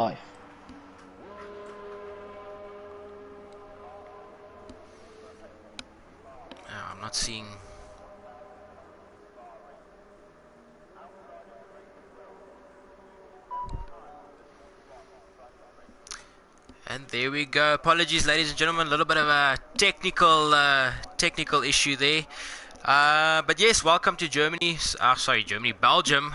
life. I'm not seeing. And there we go. Apologies, ladies and gentlemen. A little bit of a technical issue there. But yes, welcome to Germany. Belgium.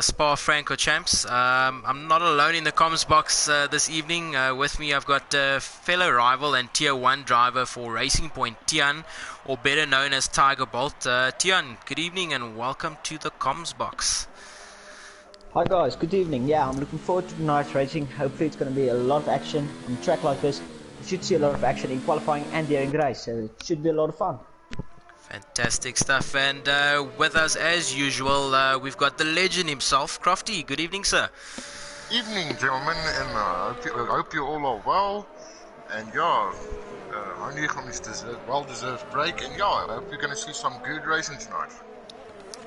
Spa-Francorchamps. I'm not alone in the comms box this evening. With me, I've got fellow rival and Tier 1 driver for Racing Point, Tian, or better known as Tiger Bolt. Tian, good evening and welcome to the comms box. Hi guys, good evening. Yeah, I'm looking forward to tonight's racing. Hopefully it's going to be a lot of action on a track like this. You should see a lot of action in qualifying and during the race, so it should be a lot of fun. Fantastic stuff. And with us as usual, we've got the legend himself, Crofty. Good evening, sir. Evening, gentlemen, and I hope you all are well. And yeah, only on this well-deserved break. And yeah, I hope you're going to see some good racing tonight.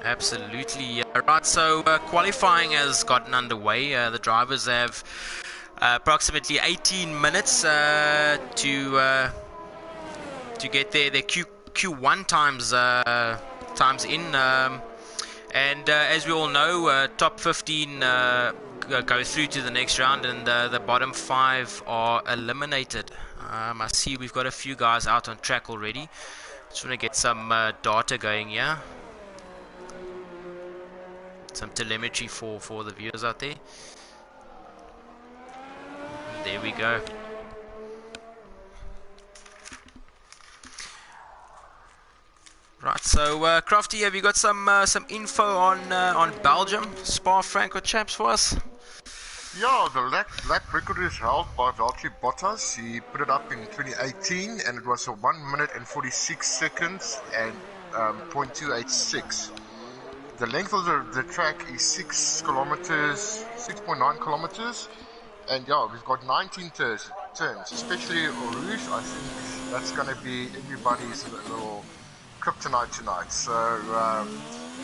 Absolutely. Right, so qualifying has gotten underway. The drivers have approximately 18 minutes to get their Q1 times in. And as we all know, top 15 go through to the next round, and the bottom 5 are eliminated. I see we've got a few guys out on track already. Just want to get some data going here. Some telemetry for the viewers out there. There we go. Right, so Crofty, have you got some info on Belgium, Spa-Francorchamps for us? Yeah, the lap record is held by Valtteri Bottas. He put it up in 2018, and it was a 1 minute and 46 seconds and 0.286. The length of the track is 6.9 kilometers, and yeah, we've got 19 turns, especially Rouge. I think that's going to be everybody's little kryptonite tonight. So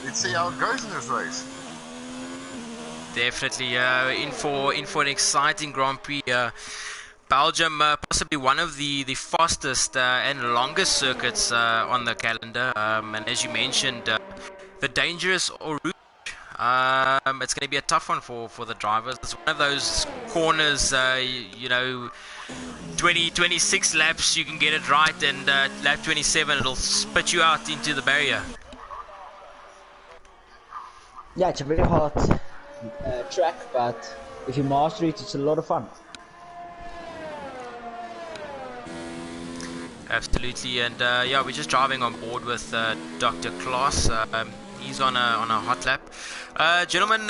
let's see how it goes in this race. Definitely in for an exciting Grand Prix. Belgium, possibly one of the fastest and longest circuits on the calendar, and as you mentioned, the dangerous Rouge. It's going to be a tough one for the drivers. It's one of those corners, 26 laps you can get it right, and lap 27 it'll spit you out into the barrier. Yeah, it's a very hard track, but if you master it, it's a lot of fun. Absolutely, and yeah, we're just driving on board with Dr. Klaas. He's on a hot lap. Gentlemen,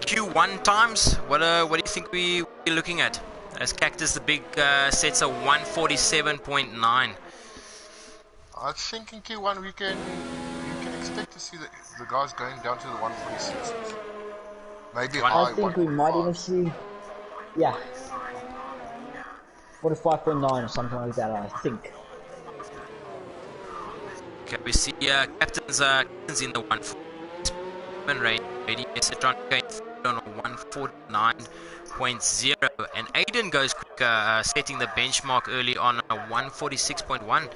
Q1 times. What do you think we're looking at? As Cactus the Big sets a 147.9. I think in Q1 you can expect to see the guys going down to the 146s. Maybe I think we might even see, yeah, 45.9 or something like that, I think. Okay, we see captains in the 147 range. Citron going on a 149.0, and Aiden goes quick, setting the benchmark early on a 146.1.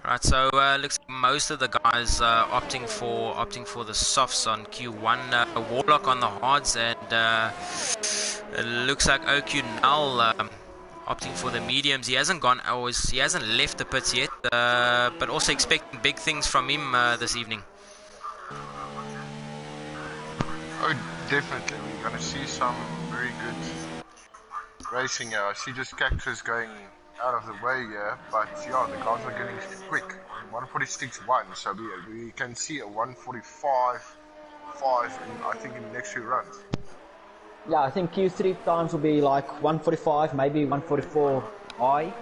Right, so looks like most of the guys opting for the softs on Q1. Warlock on the hards, and it looks like OQ Null opting for the mediums. He hasn't left the pits yet, but also expecting big things from him this evening. Oh, definitely. We're going to see some very good racing here. I see just Cactus going out of the way here, but yeah, the guys are getting quick. 146.1, so we can see a 145.5 I think in the next few runs. Yeah, I think Q3 times will be like 145, maybe 144 high.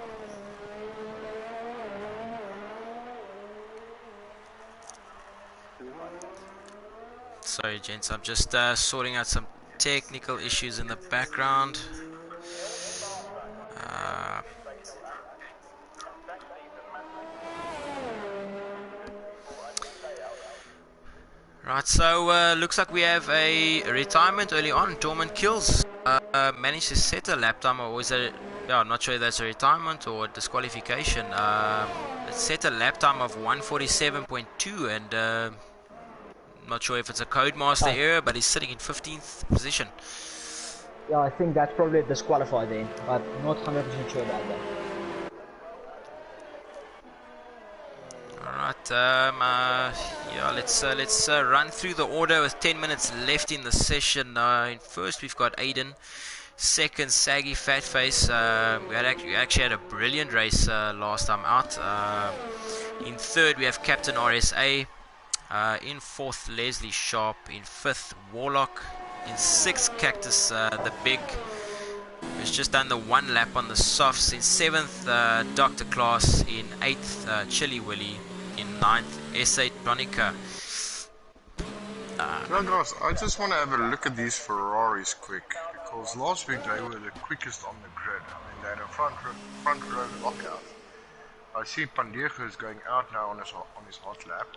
Sorry, gents, I'm just sorting out some technical issues in the background. Right, so looks like we have a retirement early on. Dorman Kills managed to set a lap time, or was it? Yeah, I'm not sure if that's a retirement or disqualification. It set a lap time of 147.2, and not sure if it's a Codemaster error, but he's sitting in 15th position. Yeah, I think that's probably disqualified then, but not 100% sure about that. Alright, yeah, let's run through the order with 10 minutes left in the session. In first, we've got Aiden. Second, Saggy Fatface. We actually had a brilliant race last time out. In third, we have Captain RSA. In fourth, Leslie Sharp. In fifth, Warlock. In sixth, Cactus the Big. Who's just done the one lap on the softs. In seventh, Dr. Class. In eighth, Chili Willy. In ninth, SA Tonica. Guys, I just want to have a look at these Ferraris quick, because last week they were the quickest on the grid. I mean, they had a front row lockout. I see Pandego is going out now on his hot lap.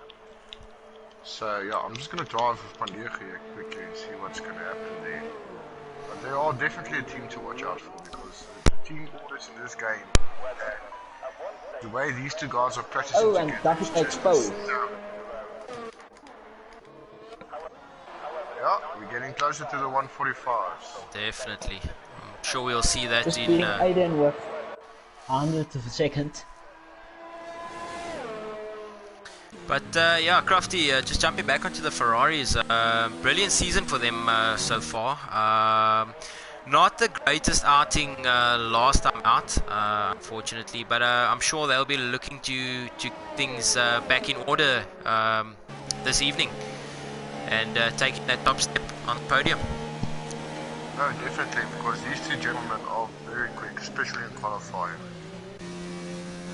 So yeah, I'm just going to drive with Pandego here quickly and see what's going to happen there. But they are definitely a team to watch out for, because the team orders in this game, the way these two guys are practicing and that is exposed. Yeah, we're getting closer to the 145s. Definitely. I'm sure we'll see that just in... beating Aiden with 100th of a second. But yeah, Crafty, just jumping back onto the Ferraris, brilliant season for them so far. Not the greatest outing last time out, unfortunately, but I'm sure they'll be looking to things back in order this evening and taking that top step on the podium. No, definitely, because these two gentlemen are very quick, especially in qualifying.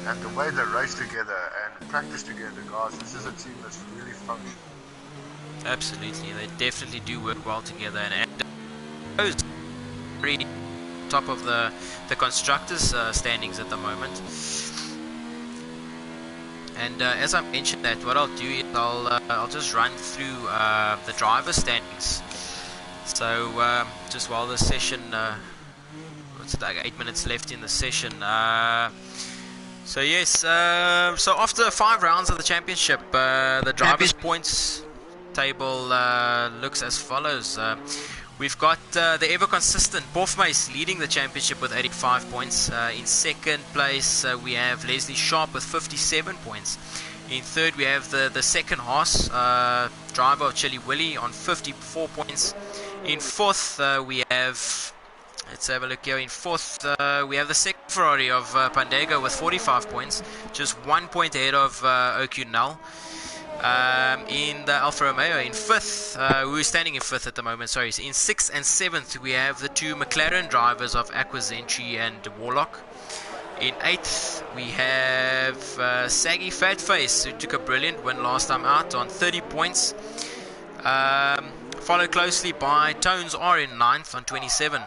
And the way they race together and practice together, guys, this is a team that's really functional. Absolutely, they definitely do work well together, and those really top of the constructors standings at the moment. And as I mentioned that, what I'll do is I'll just run through the driver standings. So just while the session, what's it, like 8 minutes left in the session. So yes, so after 5 rounds of the championship, the drivers' points table looks as follows. We've got the ever-consistent Bofmeis leading the championship with 85 points. In second place, we have Leslie Sharp with 57 points. In third, we have the second Haas driver of Chili Willy on 54 points. In fourth, we have... Let's have a look here. In fourth, we have the second Ferrari of Pandego with 45 points, just 1 point ahead of O'Connell. In the Alfa Romeo, in fifth, we're standing in fifth at the moment, sorry. In sixth and seventh, we have the two McLaren drivers of Aquazentry and Warlock. In eighth, we have Saggy Fatface, who took a brilliant win last time out on 30 points. Followed closely by Tones R in ninth on 27.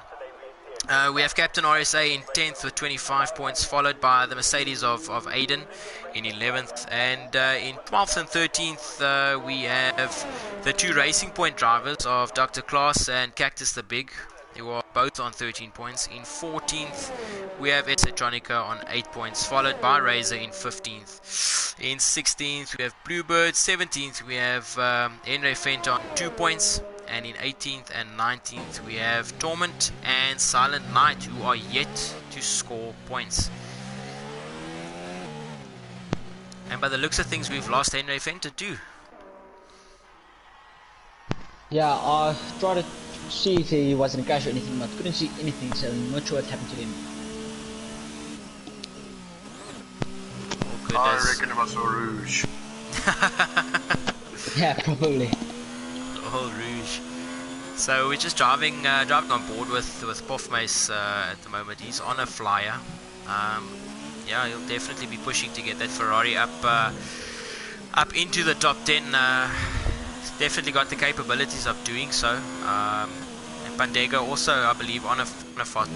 We have Captain RSA in 10th with 25 points, followed by the Mercedes of Aiden in 11th. And in 12th and 13th, we have the two Racing Point drivers of Dr. Class and Cactus the Big, who are both on 13 points. In 14th, we have Etsatronica on 8 points, followed by Razor in 15th. In 16th, we have Bluebird. 17th, we have Enre Fenta on 2 points. And in 18th and 19th, we have Torment and Silent Knight, who are yet to score points. And by the looks of things, we've lost Henry Fenter too. Yeah, I tried to see if he was in a crash or anything, but couldn't see anything, so I'm not sure what happened to him. Oh, I reckon it was a Rouge. Yeah, probably. Oh, Rouge. So we're just driving on board with Bofmeis at the moment. He's on a flyer. Yeah, he'll definitely be pushing to get that Ferrari up into the top 10. He's definitely got the capabilities of doing so. And Pandego also, I believe, on a fast.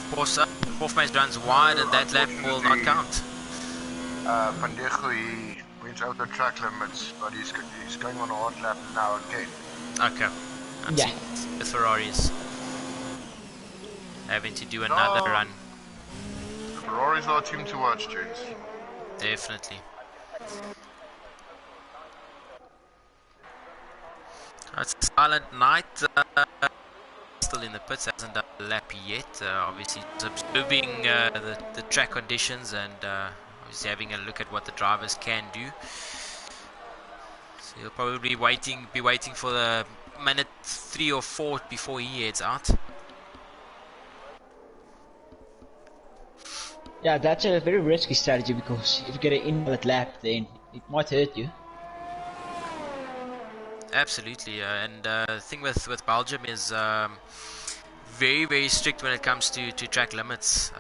Of course, Bofmeis runs wide, and that lap will not count. Pandego, went over the track limits, but he's going on a hard lap now again. Okay. I've Yeah. seen the Ferraris having to do another run. The Ferraris are a team to watch, gents. Definitely. It's Silent Night. Still in the pits, hasn't done a lap yet. Obviously, observing the track conditions and obviously having a look at what the drivers can do. So he'll probably be waiting for the minute 3 or 4 before he heads out. Yeah, that's a very risky strategy because if you get an invalid lap, then it might hurt you. Absolutely, and the thing with Belgium is very, very strict when it comes to track limits.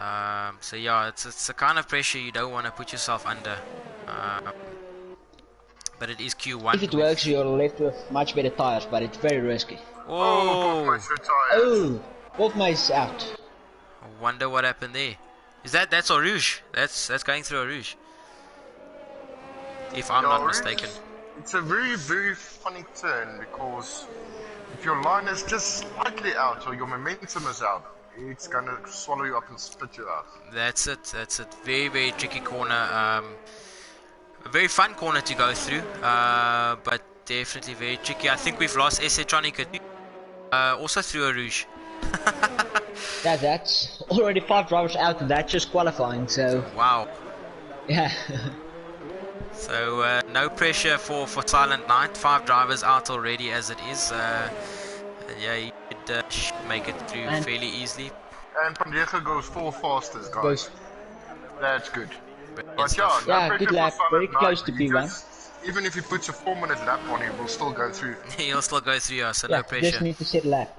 So yeah, it's a kind of pressure you don't want to put yourself under. But it is Q1. If it works, you're left with much better tires, but it's very risky. Oh, oh, Wolfmeister's out. I wonder what happened there. That's Eau Rouge? That's going through Eau Rouge, if I'm not mistaken. It's a very, very funny turn because if your line is just slightly out or your momentum is out, it's gonna swallow you up and spit you out. That's it. Very, very tricky corner. A very fun corner to go through, but definitely very tricky. I think we've lost Esetronica also through Eau Rouge. Yeah, that's already 5 drivers out, and that's just qualifying. So wow. Yeah. So no pressure for Silent Night. 5 drivers out already as it is. Yeah, he should make it through fairly easily. And Pandega goes 4 fastest, guys. That's good. But yeah, yeah, good lap. Very close to P1. Even if he puts a 4-minute lap on, he will still go through. He'll still go through, yeah, so yeah, no pressure. Just need to set a lap.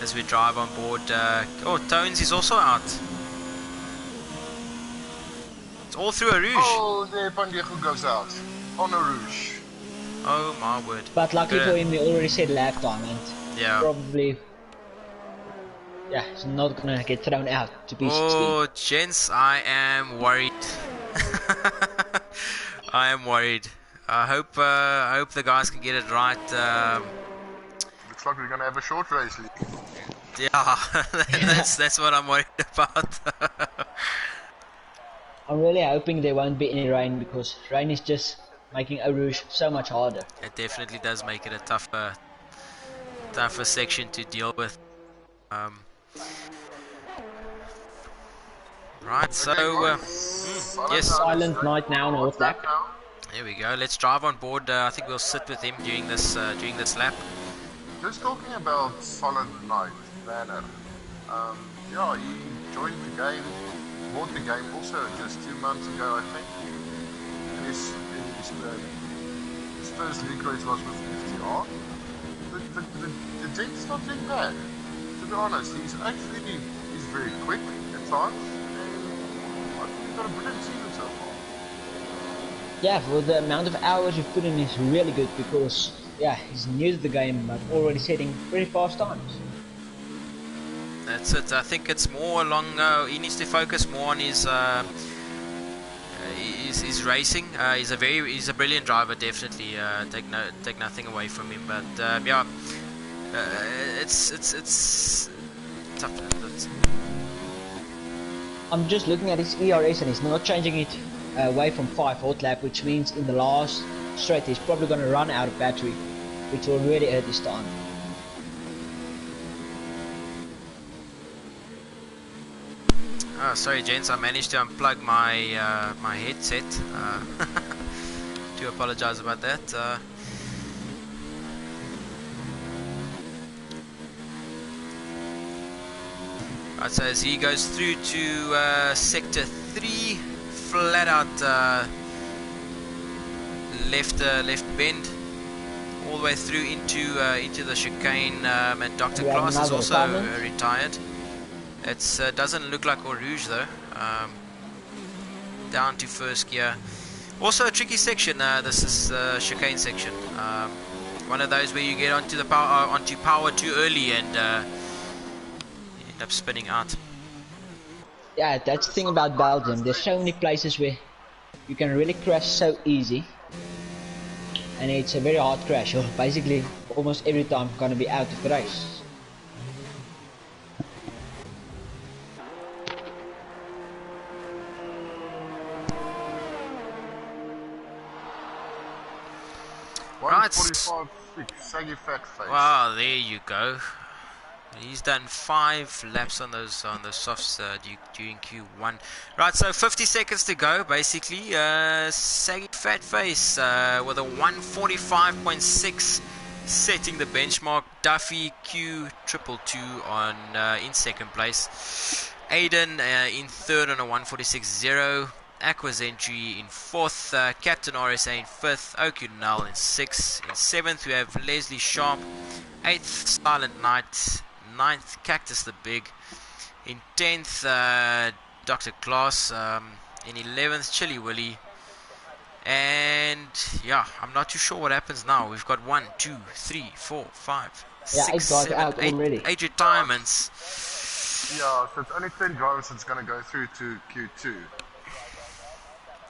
As we drive on board. Tones is also out. It's all through Eau Rouge. Oh, there Pandega goes out. On Eau Rouge. Oh my word. But luckily for him, he already set lap time and probably... Yeah, he's not gonna get thrown out to P16. Oh, gents, I am worried. I am worried. I hope the guys can get it right. Looks like we're gonna have a short race. Yeah, that's what I'm worried about. I'm really hoping there won't be any rain because rain is just making Eau Rouge so much harder. It definitely does make it a tougher section to deal with. Right, so yes, Silent Night now on North lap. There we go. Let's drive on board. I think we'll sit with him during this lap. Just talking about Silent Night, Banner. Yeah, he joined the game, bought the game also just 2 months ago, I think. And his first league race was with FTR. The gent's not doing bad. To be honest, he's very quick at times. I think he's got a brilliant season so far. Yeah, for the amount of hours you've put in is really good because yeah, he's new to the game but already setting pretty fast times. That's it. I think it's more along. He needs to focus more on his racing. He's a brilliant driver, definitely. Take nothing away from him, but yeah, it's tough. I'm just looking at his ERS and he's not changing it away from 5 hot lap, which means in the last straight he's probably going to run out of battery, which will really hurt his time. Oh, sorry gents, I managed to unplug my my headset. Do apologize about that. Right, so as he goes through to sector 3, flat out left bend, all the way through into the chicane, and Dr. Klaas is also retired. It doesn't look like Eau Rouge though. Down to first gear. Also a tricky section. This is the chicane section. One of those where you get onto power too early and you end up spinning out. Yeah, that's the thing about Belgium. There's so many places where you can really crash so easy. And it's a very hard crash. You're basically almost every time gonna be out of the race. Right. 1:45.6, saggy fat face. Wow, there you go. He's done 5 laps on those softs during Q1. Right, so 50 seconds to go, basically. Saggy fat face with a 1:45.6, setting the benchmark. Duffy Q222 on in second place. Aiden in third on a 1:46.0. Aqua's entry in fourth, Captain RSA in fifth, O'Connell in sixth. In seventh, we have Leslie Sharp. Eighth, Silent Knight. Ninth, Cactus the Big. In 10th, Dr. Glass. In 11th, Chili Willy. And yeah, I'm not too sure what happens now. We've got 1, 2, 3, 4, 5, 6, 7, 8 retirements. Yeah, so it's only 10 drivers that's going to go through to Q2.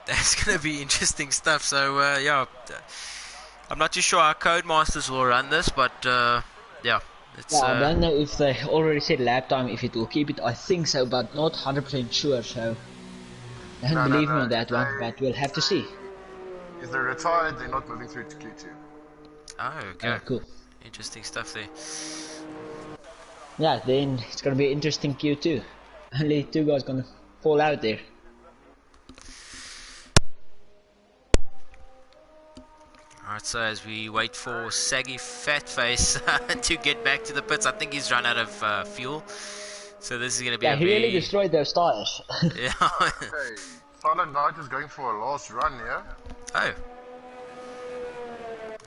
That's going to be interesting stuff. So yeah, I'm not too sure how Codemasters will run this, but yeah. Yeah, I don't know if they already said lap time, if it will keep it. I think so, but not 100% sure, so don't believe me on that one, but we'll have to see. If they're retired, they're not moving through to Q2. Oh, okay. Cool. Interesting stuff there. Yeah, then it's gonna be interesting Q2. Only 2 guys gonna fall out there. Alright, so as we wait for Saggy Fatface to get back to the pits, I think he's run out of fuel. So this is going to be he really destroyed those tires. Yeah. Okay, Silent Knight is going for a last run here. Oh.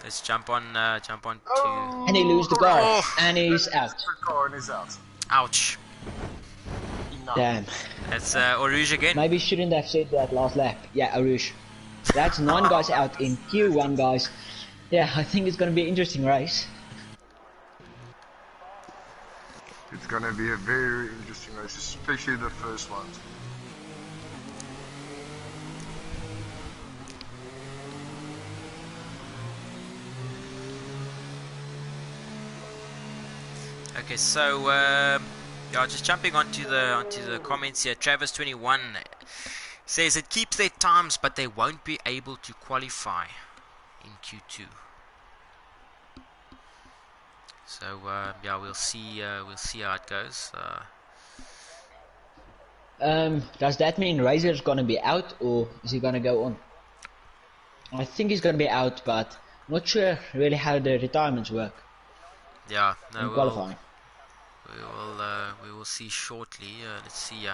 Let's jump on to... And he loses the car, and he's out. And he's out. Ouch. No. Damn. That's Orouge again. Maybe shouldn't have said that last lap. Yeah, Orouge. That's 9 guys out in Q1, guys. Yeah, I think it's going to be an interesting race. It's going to be a very interesting race, especially the first ones. Okay, so yeah, just jumping onto the comments here. Travis21 says it keeps their times, but they won't be able to qualify in Q2. So yeah, we'll see how it goes. Does that mean Razor's gonna be out, or is he gonna go on? I think he's gonna be out, but not sure really how the retirements work. Yeah, no, qualifying. We will see shortly. Let's see.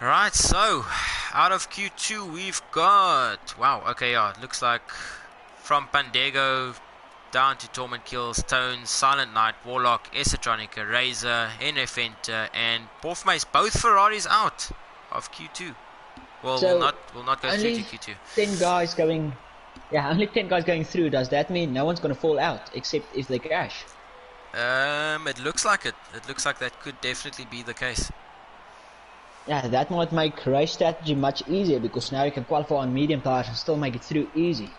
Right, so out of Q2 we've got, wow, okay, yeah, it looks like from Pandego down to Torment Kills, Tones, Silent Knight, Warlock, Esotronica, Razor, NFenter, and Porfmace, both Ferraris out of Q2. Well, so will not go through to Q2. 10 guys going, yeah, only 10 guys going through. Does that mean no one's gonna fall out except if they crash? It looks like it. It looks like that could definitely be the case. Yeah, that might make race strategy much easier, because now you can qualify on medium tires and still make it through easy.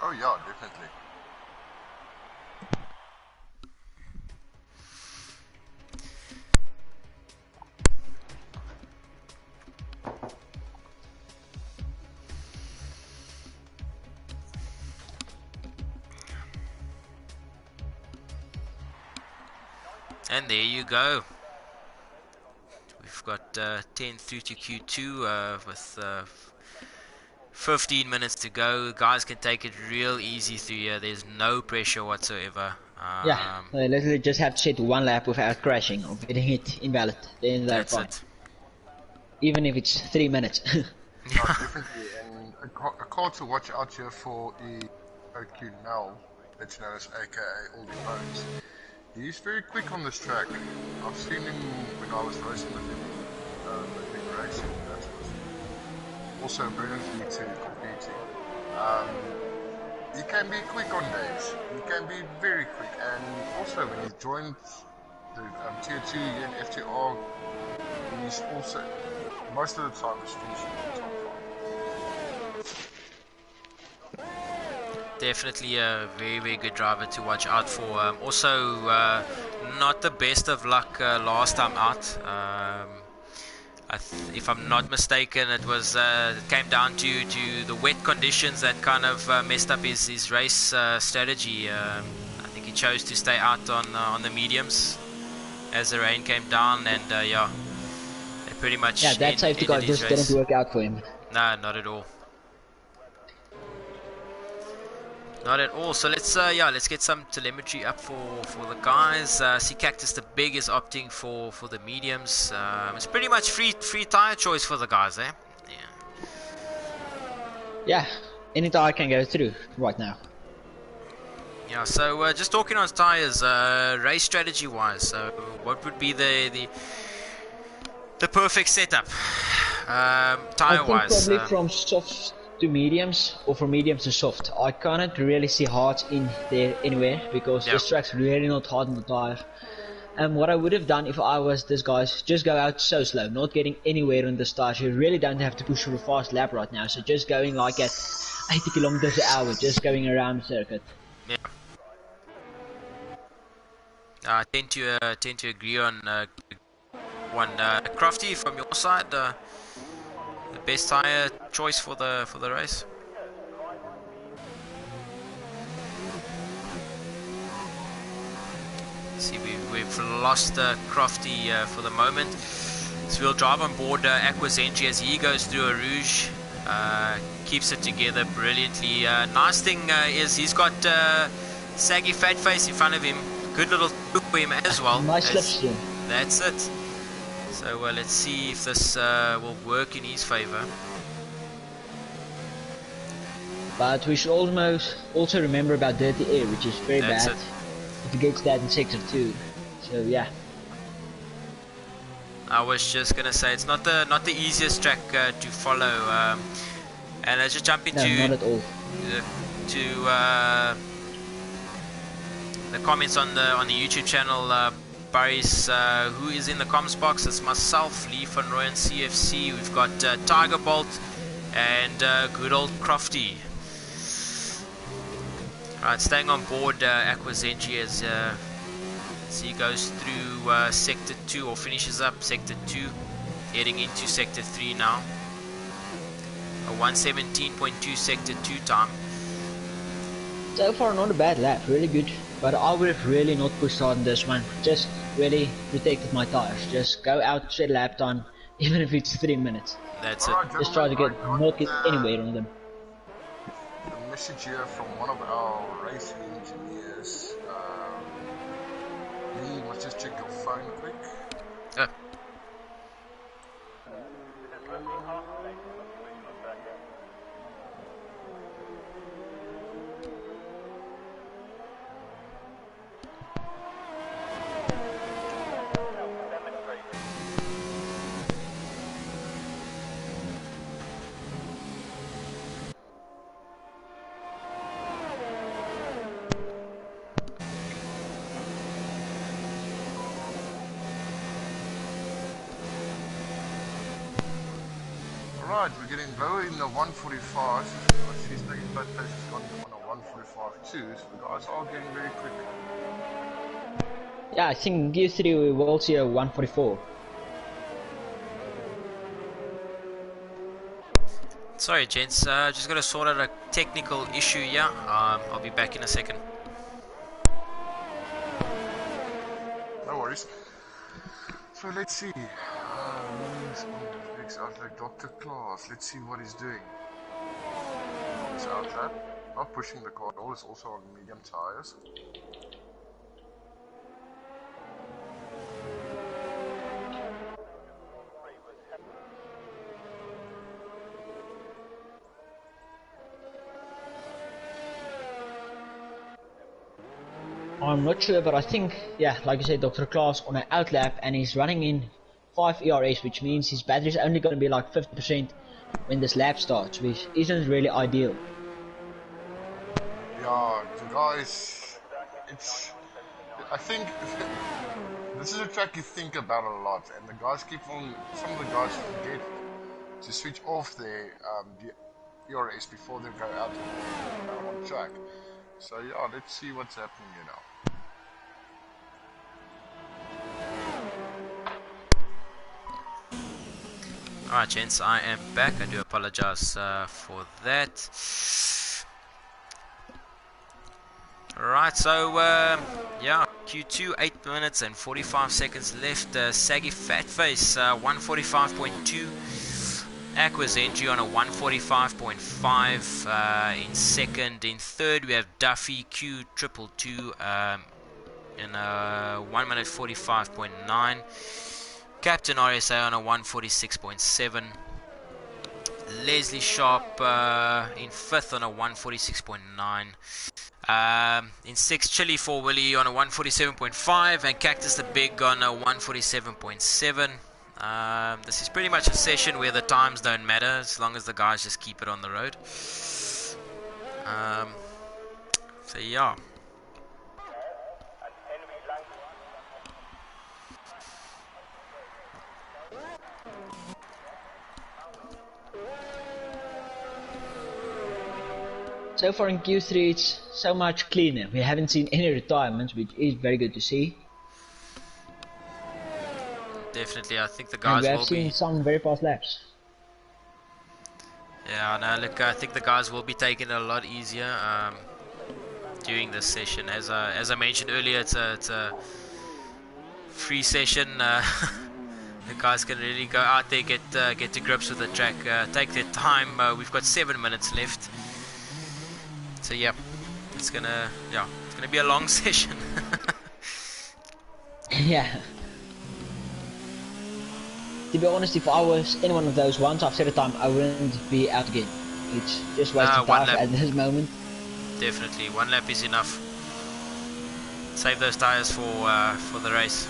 Oh yeah, definitely. And there you go. We've got 10 through to Q2 with 15 minutes to go. Guys can take it real easy through here. There's no pressure whatsoever. Yeah, they literally just have to set 1 lap without crashing or getting it invalid. Then they're that's fine. it. Even if it's 3 minutes. Yeah, definitely. And a car to watch out here for is O'Connell, that's known as AKA All the Bones. He's very quick on this track. I've seen him when I was racing with him, with big racing. That was also brilliantly to competing. He can be quick on days. He can be very quick, and also when he joined the Tier 2 in FTR, he's also most of the time it's decent. It's not fun. Definitely a very, very good driver to watch out for. Also, not the best of luck last time out. If I'm not mistaken, it was it came down to the wet conditions that kind of messed up his race strategy. I think he chose to stay out on the mediums as the rain came down, and yeah, it pretty much Yeah, that safety car ended his just race. didn't work out for him. No, not at all. Not at all. So let's get some telemetry up for the guys. See Cactus the Big is opting for the mediums. It's pretty much free tire choice for the guys, eh? Yeah. Yeah, any tire can go through right now. Yeah. So just talking on tires, race strategy wise. So what would be the perfect setup, tire wise? I think probably from soft to mediums, or from mediums to soft. I cannot really see hards in there anywhere because this track's really not hard on the tire. And what I would have done if I was this guy is just go out so slow, not getting anywhere on the start. You really don't have to push for a fast lap right now, so just going like at 80 kilometers an hour, just going around the circuit. Yeah. I tend to agree on one. Crofty, from your side, the best tire choice for the race. See, we've lost Crofty for the moment. So we'll drive on board Aquazenji as he goes through a rouge. Keeps it together brilliantly. Nice thing is he's got saggy fat face in front of him. Good little look for him as well. Nice slipstream. That's it. So let's see if this will work in his favor. But we should almost also remember about dirty air, which is very That's bad. If you get that in sector 2. So yeah. I was just gonna say it's not the easiest track to follow. And let's just jump into not at all. The comments on the YouTube channel. Barry's who is in the comms box? It's myself, Lee van Rooyen, CFC. We've got Tiger Bolt and good old Crofty. Right, staying on board Aquazenji as he goes through sector 2 or finishes up sector 2, heading into sector 3 now. A 1:17.2 sector 2 time. So far not a bad lap, really good. But I would have really not pushed hard on this one. Just really protected my tires. Just go out, set lap time, even if it's 3 minutes. That's it. Just try to not get anywhere on them. A message here from one of our racing engineers. Lee, must just check your phone quick. Right, we're getting lower in the 145. I see Snake Blood Face is on a 145 too, so the guys are getting very quick. Yeah, I think gear 3 we will see a 144. Sorry gents, just gotta sort out a technical issue here. I'll be back in a second. No worries. So let's see. Outlet Dr. Klaas. Let's see what he's doing. It's outlet. Not pushing the car at all. It's also on medium tires. I'm not sure, but I think, yeah, like you said, Dr. Klaas on an outlap, and he's running in 5 ERS, which means his battery is only going to be like 50% when this lap starts, which isn't really ideal. Yeah, the guys, I think this is a track you think about a lot, and the guys keep on, some of the guys forget to switch off their ERS before they go out on track. So yeah, let's see what's happening here now. Alright gents, I am back. I do apologize for that. Alright, so yeah, Q2, 8 minutes and 45 seconds left. Saggy Fatface, 145.2. Aqua's entry on a 145.5 in second. In third we have Duffy Q222 in a 1 minute 45.9. Captain RSA on a 146.7. Leslie Sharp in fifth on a 146.9. In sixth, Chili 4 Willie on a 147.5, and Cactus the Big on a 147.7. This is pretty much a session where the times don't matter as long as the guys just keep it on the road. So yeah. So far in Q3 it's so much cleaner. We haven't seen any retirements, which is very good to see. Definitely, I think the guys and we have will seen be some very fast laps. Yeah, no, look, I think the guys will be taking it a lot easier during this session. As I mentioned earlier, it's a free session. The guys can really go out there, get to grips with the track, take their time. We've got 7 minutes left. So yeah, it's gonna be a long session. Yeah. To be honest, if I was any one of those ones, I've said a time, I wouldn't be out again. It's just wasted time at this moment. Definitely, 1 lap is enough. Save those tires for the race.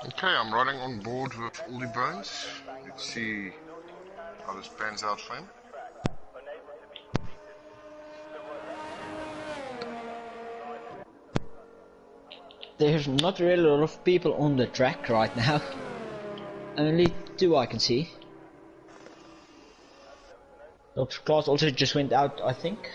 Okay, I'm riding on board with Ollie Bones. Let's see how this pans out for him. There's not really a lot of people on the track right now. Only 2 I can see. Dr. Claus also just went out, I think.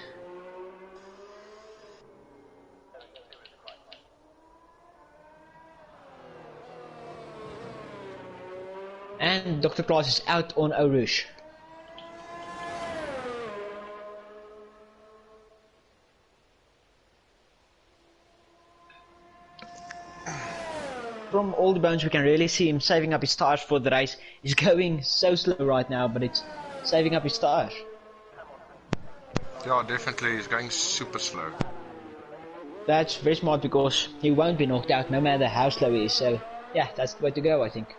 And Dr. Claus is out on Eau Rouge. From all the bones we can really see him saving up his tires for the race. He's going so slow right now, but it's saving up his tires. Yeah, definitely, he's going super slow. That's very smart because he won't be knocked out no matter how slow he is, so yeah, that's the way to go, I think.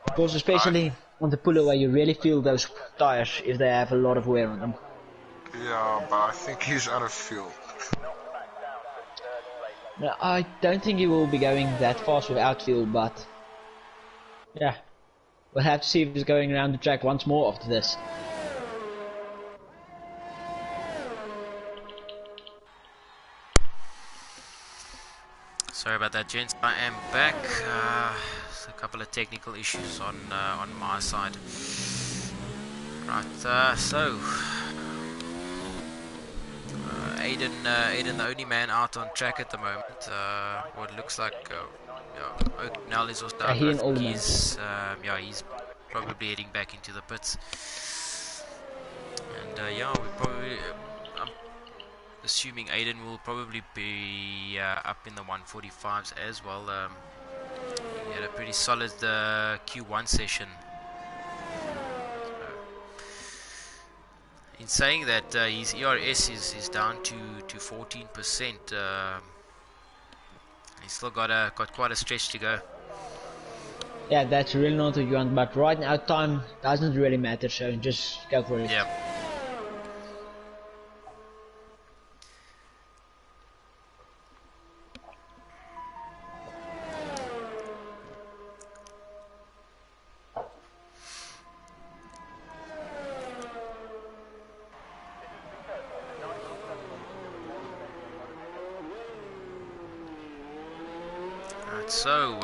Because especially on the puller where you really feel those tires if they have a lot of wear on them. Yeah, but I think he's out of fuel. No, I don't think he will be going that fast without fuel, but yeah, we'll have to see if he's going around the track once more after this. Sorry about that, gents. I am back. A couple of technical issues on my side. Right, so Aiden, the only man out on track at the moment. What looks like, O'Connell is also out. He's probably heading back into the pits. And yeah, we probably. Assuming Aiden will probably be up in the 145s as well. He had a pretty solid Q1 session in saying that, his ERS is down to 14%. He's still got quite a stretch to go. Yeah, that's really not what you want, but right now time doesn't really matter, so just go for it. Yeah. So,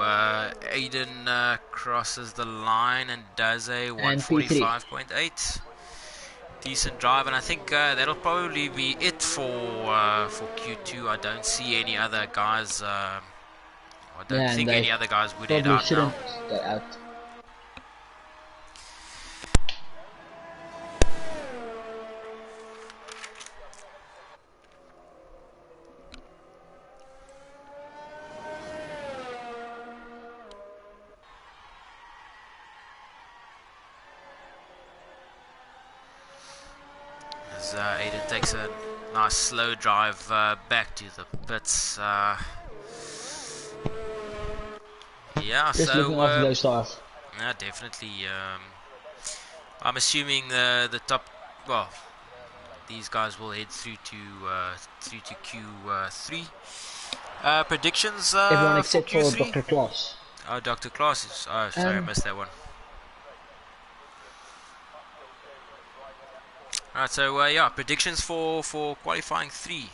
Aiden crosses the line and does a 145.8. Decent drive, and I think that'll probably be it for Q2. I don't see any other guys. I don't think any other guys would head out now. Go out. Aiden takes a nice slow drive back to the pits. Yeah, just so looking after those tires. Yeah, definitely. I'm assuming the top. Well, these guys will head through to Q3. Predictions. Everyone except for Q3? Dr. Klaas. Oh, Dr. Klaas is. Oh, sorry, I missed that one. Alright, so yeah, predictions for qualifying 3.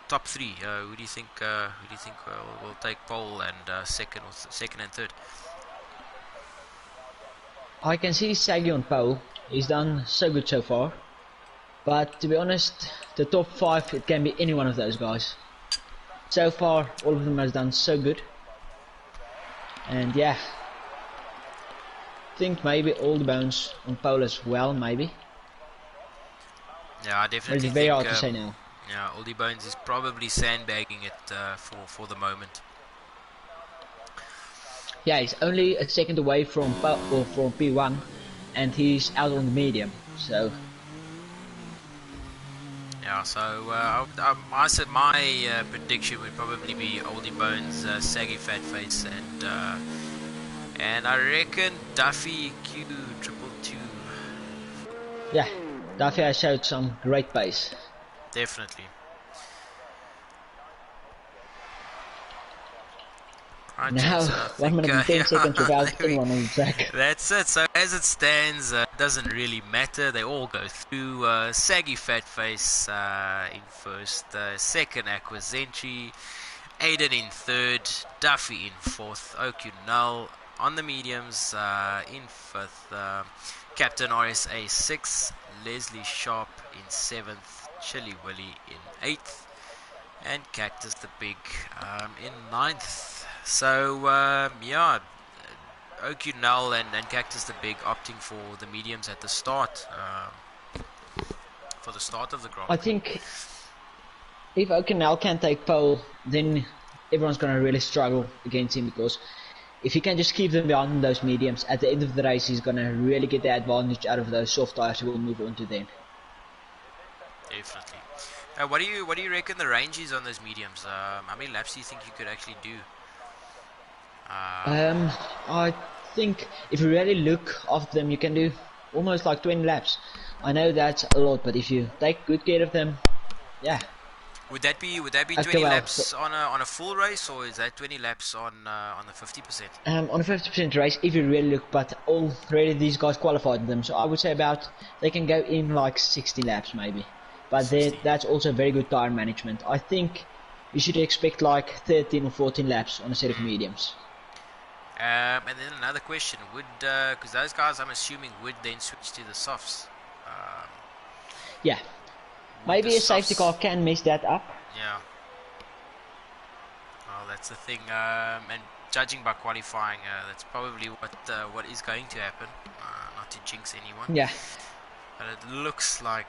Top 3. Who do you think will take pole and second and third? I can see Saggy on pole. He's done so good so far. But to be honest, the top 5, it can be any one of those guys. So far, all of them has done so good. And yeah, I think maybe all the bones on pole as well, maybe. Yeah, I definitely it's very hard to say now. Yeah, Oldie Bones is probably sandbagging it for the moment. Yeah, he's only a second away from P1, and he's out on the medium. So. Yeah, so I said my prediction would probably be Oldie Bones, Saggy Fat Face, and I reckon Duffy Q222. Yeah, Duffy has showed some great pace. Definitely. Right, now, so 1 minute and 10 seconds without anyone on the track. That's it. So as it stands, it doesn't really matter. They all go through. Saggy Fat Face in first, second Aquazentry, Aiden in third, Duffy in fourth, OQ Null on the mediums in fifth, Captain RSA 6th, Leslie Sharp in 7th, Chili Willy in 8th, and Cactus the Big in 9th. So yeah, OQ Null and Cactus the Big opting for the mediums at the start, for the start of the Grand Prix. I think if OQ Null can take pole, then everyone's going to really struggle against him, because if he can just keep them behind those mediums, at the end of the race he's going to really get the advantage out of those soft tires. He will move on to them. Definitely. What do you reckon the range is on those mediums? How many laps do you think you could actually do? I think if you really look after them, you can do almost like 20 laps. I know that's a lot, but if you take good care of them, yeah. Would that be 20 laps on a full race, or is that 20 laps on the 50%? On a 50% race, if you really look, but already these guys qualified them, so I would say they can go in like 60 laps maybe. But that's also very good tire management. I think you should expect like 13 or 14 laps on a set of mediums. And then another question, because those guys, I'm assuming, would then switch to the softs. Yeah. Maybe a safety car can mess that up. Yeah. Well, that's the thing. And judging by qualifying, that's probably what is going to happen. Not to jinx anyone. Yeah. But it looks like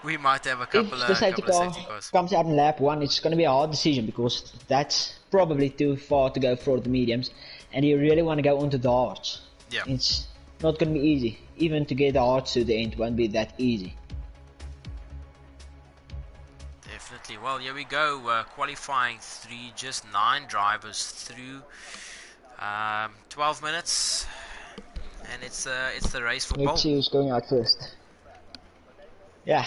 we might have a couple if the safety car comes out in lap 1, it's going to be a hard decision, because that's probably too far to go for the mediums, and you really want to go onto the hards. Yeah. not gonna be easy. Even to get the hearts to the end won't be that easy. Definitely. Well, here we go. Qualifying 3, just 9 drivers through. 12 minutes, and it's the race for Let's pole. see who's going out first. Yeah,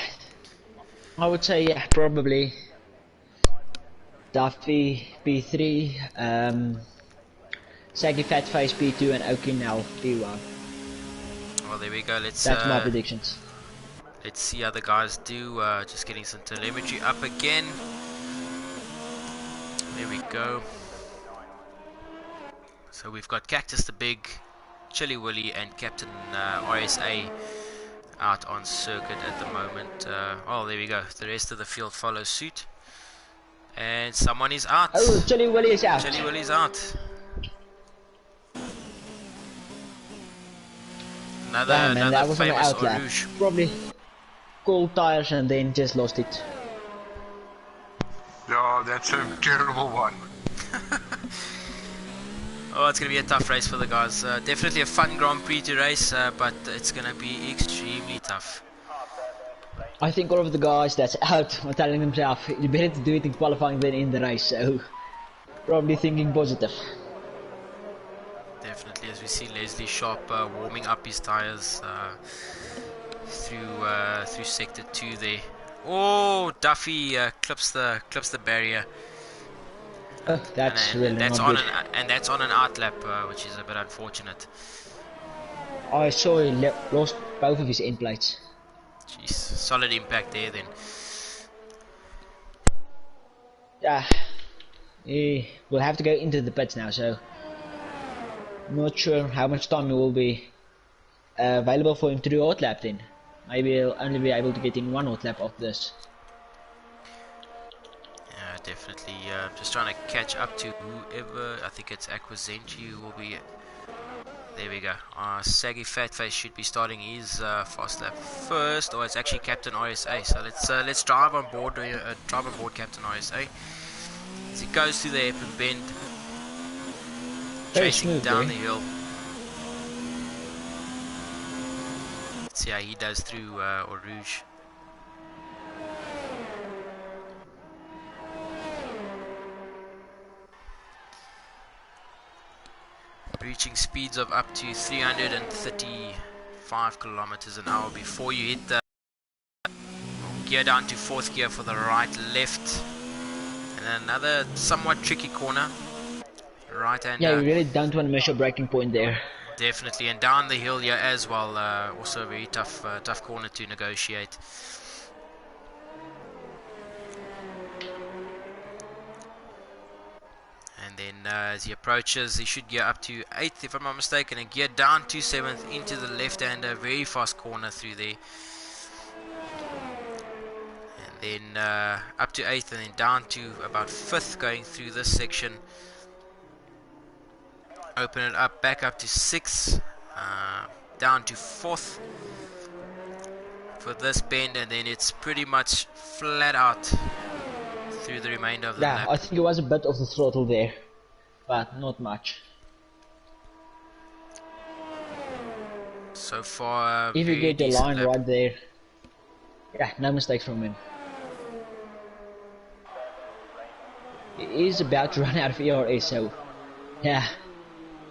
I would say probably Duffy P3, Saggy Fatface P2, and Okinel P1. Well, there we go. That's my predictions. Let's see how the guys do. Just getting some telemetry up again. There we go. So we've got Cactus the Big, Chili Willy, and Captain RSA out on circuit at the moment. Oh, there we go. The rest of the field follows suit. And someone is out. Oh, Chili Willy is out. Chili Willy's out. Another famous Orange. Probably cold tires and then just lost it. Yeah, that's a terrible one. Oh, it's going to be a tough race for the guys. Definitely a fun Grand Prix to race, but it's going to be extremely tough. I think all of the guys that's out are telling themselves, you better to do it in qualifying than in the race, so probably thinking positive. Definitely, as we see Leslie Sharp warming up his tires through sector 2 there. Oh, Duffy clips the barrier. That's really that's not on good. and that's on an outlap, which is a bit unfortunate. I saw he lost both of his end plates. Jeez, solid impact there then. Yeah, he will have to go into the pits now, so I'm not sure how much time it will be available for him to do outlap then. Maybe he'll only be able to get in one outlap of this. Yeah, definitely. Just trying to catch up to whoever. I think it's Aquazenti who will be. There we go. Saggy Fatface should be starting his fast lap first, or it's actually Captain RSA. So let's drive on board. Captain RSA as he goes through the hairpin bend, chasing down the hill. Let's see how he does through Eau Rouge. Reaching speeds of up to 335 kilometers an hour before you hit the gear down to 4th gear for the right left, and another somewhat tricky corner, right hand. Yeah, we really don't want to miss your braking point there. Definitely, and down the hill here as well. Also a very tough corner to negotiate. And then as he approaches, he should gear up to 8th if I'm not mistaken, and gear down to 7th into the left-hander, very fast corner through there. And then up to 8th and then down to about 5th going through this section. Open it up, back up to 6th, down to 4th for this bend, and then it's pretty much flat out through the remainder of the lap. I think it was a bit of the throttle there, but not much. So far, if you get the line lap. right there, yeah, no mistakes from him. He is about to run out of ERS, so yeah,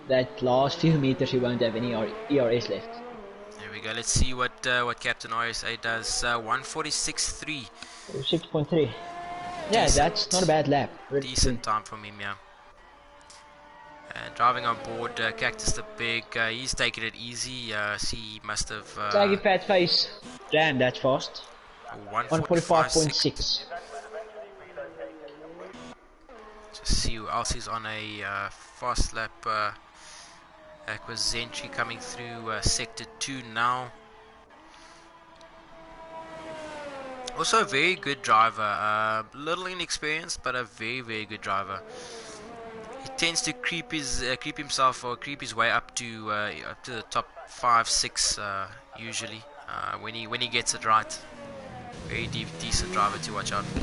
that last few meters he won't have any ERS left. There we go. Let's see what Captain RSA does. 146.3. 6.3. Yeah, that's not a bad lap. Really decent time from him, yeah. And driving on board Cactus the Big, he's taking it easy. See, he must have. Saggy Fatface. Damn, that's fast. 145.6. Just see who else is on a fast lap. Aquazentry coming through sector 2 now. Also a very good driver, little inexperienced, but a very, very good driver. He tends to creep his creep his way up to the top 5, 6 usually when he gets it right. Very decent driver to watch out for.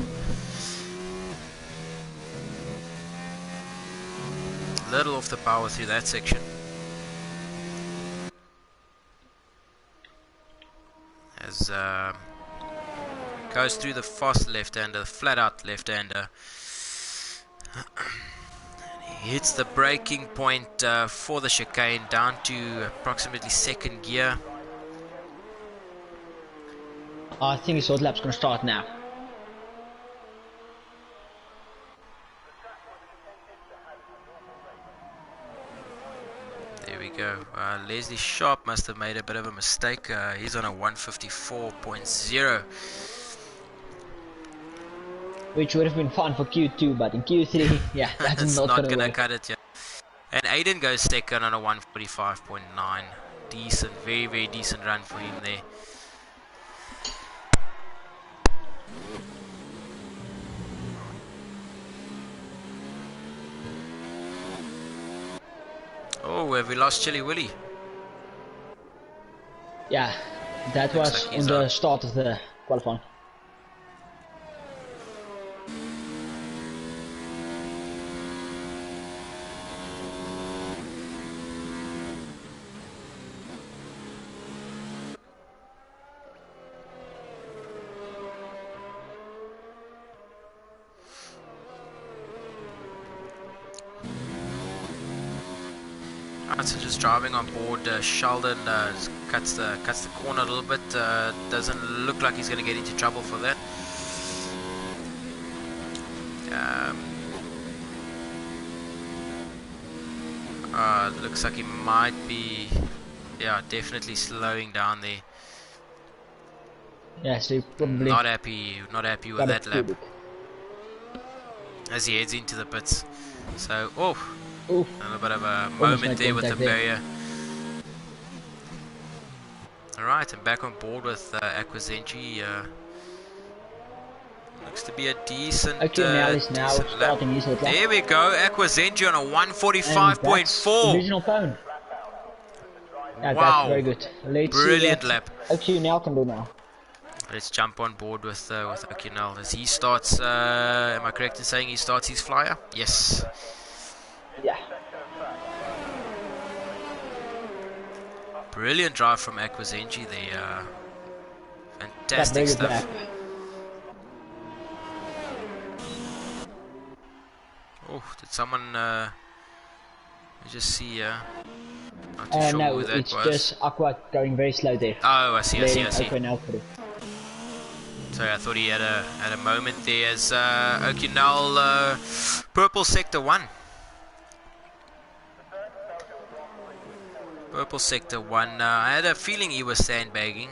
Little off the power through that section. is goes through the fast left-hander, flat out left-hander. Hits the braking point for the chicane down to approximately second gear. I think his hot lap's gonna start now. There we go. Leslie Sharp must have made a bit of a mistake. He's on a 154.0. Which would have been fun for Q2, but in Q3, yeah, that's it's not gonna work. cut it, yeah. And Aiden goes second on a 145.9. Decent, very, very decent run for him there. Oh, have we lost Chili Willy? Yeah, that Looks was like on he's the out. start of the qualifying. Alright, so just driving on board, Sheldon cuts the corner a little bit. Doesn't look like he's going to get into trouble for that. Looks like he might be, yeah, definitely slowing down there. Yeah, so probably Not happy with that lap as he heads into the pits. So, oh, Oof. a little bit of a Almost moment made there with the contact there. barrier. Alright, I'm back on board with Aquazenji. Looks to be a decent, Okay, now is now decent lap. starting his hot lap. There we go, Aquazenji on a And that's 145.4. original phone. Yeah, Wow. that's very good. Let's Brilliant see lap. what OQ can do now. Let's jump on board with Okinal as he starts. Am I correct in saying he starts his flyer? Yes. Yeah. Brilliant drive from Aquazenji there. Yeah, Fantastic very good stuff. lap. Oh, did someone? Just see. Not too sure No, who that it's was. just Aqua going very slow there. Oh, I see. Letting Okinal through. Sorry, I thought he had a moment there as Okinal, purple sector 1. Purple sector 1. I had a feeling he was sandbagging.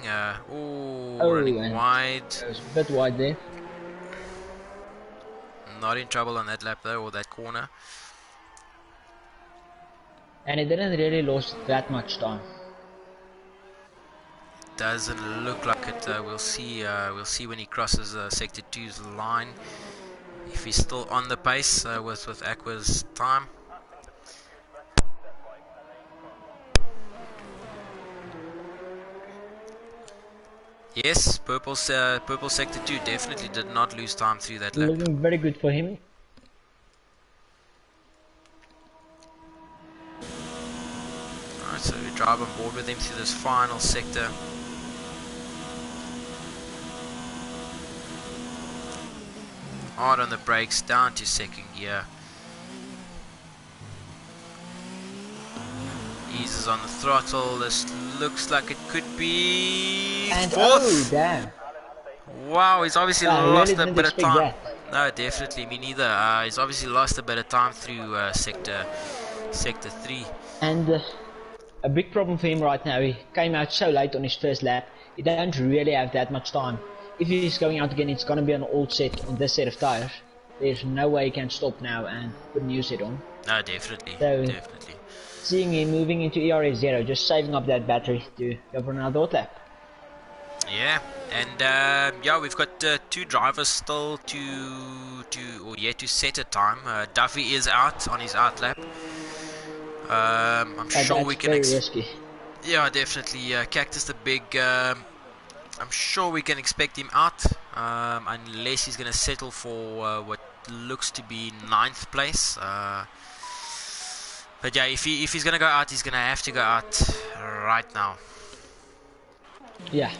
Running and wide. It was a bit wide there. Not in trouble on that lap though, or that corner. And it didn't really lose that much time. Doesn't look like it. We'll see when he crosses sector 2's line if he's still on the pace with Aqua's time. Yes, purple sector 2 definitely did not lose time through that lap. Looking very good for him. Alright, so we drive on board with him through this final sector. Hard on the brakes, down to second gear. Eases on the throttle. This looks like it could be And fourth. oh, damn. Wow, he's obviously Yeah, I lost really a didn't bit of expect time. that. No, definitely, me neither. He's obviously lost a bit of time through sector 3. And a big problem for him right now, he came out so late on his first lap, he don't really have that much time. If he's going out again, it's gonna be an old set on this set of tires. There's no way he can stop now and put a new set on. No, definitely, So- definitely. Seeing him moving into ERS 0, just saving up that battery to go for another hot lap. Yeah, and yeah, we've got 2 drivers still yet to set a time. Duffy is out on his out lap. I'm sure we That's can. very risky. Yeah, definitely. Cactus the Big. I'm sure we can expect him out, unless he's going to settle for what looks to be 9th place. But yeah, if he's going to go out, he's going to have to go out right now. Yeah.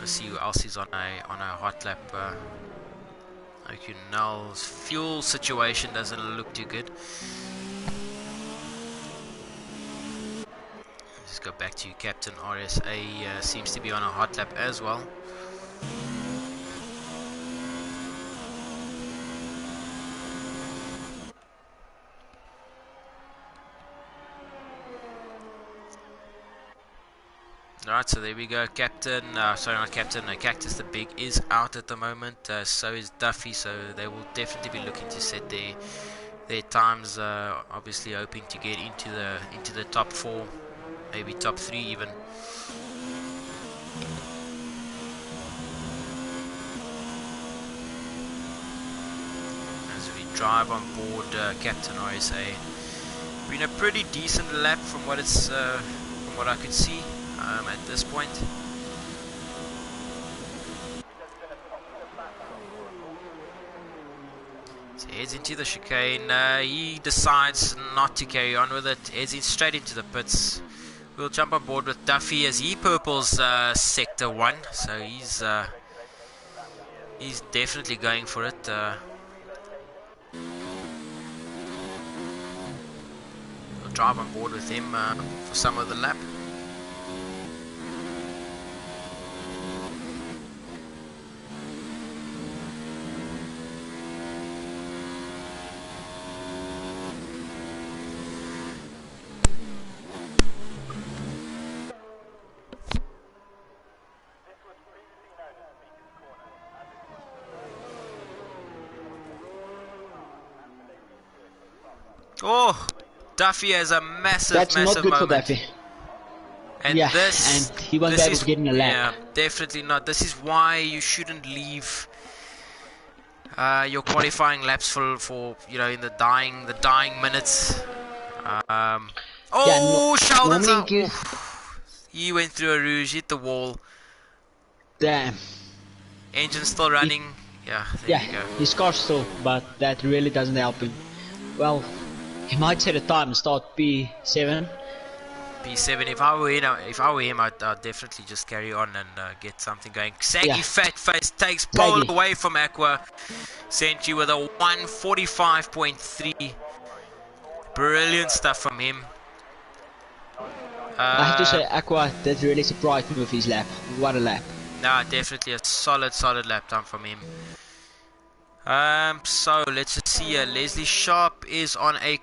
to see who else is on a hot lap. O'Connell's fuel situation doesn't look too good. Let's go back to Captain RSA. Seems to be on a hot lap as well. Alright, so there we go. Captain, sorry, not Captain, no, Cactus the Big is out at the moment. So is Duffy, so they will definitely be looking to set their times. Obviously, hoping to get into the top 4, maybe top 3 even. As we drive on board Captain RSA, been a pretty decent lap from what it's from what I could see. At this point, so he heads into the chicane. He decides not to carry on with it, heads in straight into the pits. We'll jump on board with Duffy as he purples sector 1, so he's definitely going for it. We'll drive on board with him for some of the lap. Oh, Duffy has a massive, That's massive not good moment. for Duffy. And yeah, this, and he won't be able to get in a lap. Yeah, definitely not. This is why you shouldn't leave your qualifying laps for you know, in the dying minutes. Sheldon's out. He went through a rouge, hit the wall. Damn. Engine's still running. There you go. His car's still, but that really doesn't help him. Well, he might set a time and start P7. P7. If I were him, I'd definitely just carry on and get something going. Saggy fat face takes pole away from Aqua. Sent you with a 145.3. Brilliant stuff from him. I have to say, Aqua, that really surprised me with his lap. What a lap. Nah, definitely a solid lap time from him. So let's just see. Leslie Sharp is on a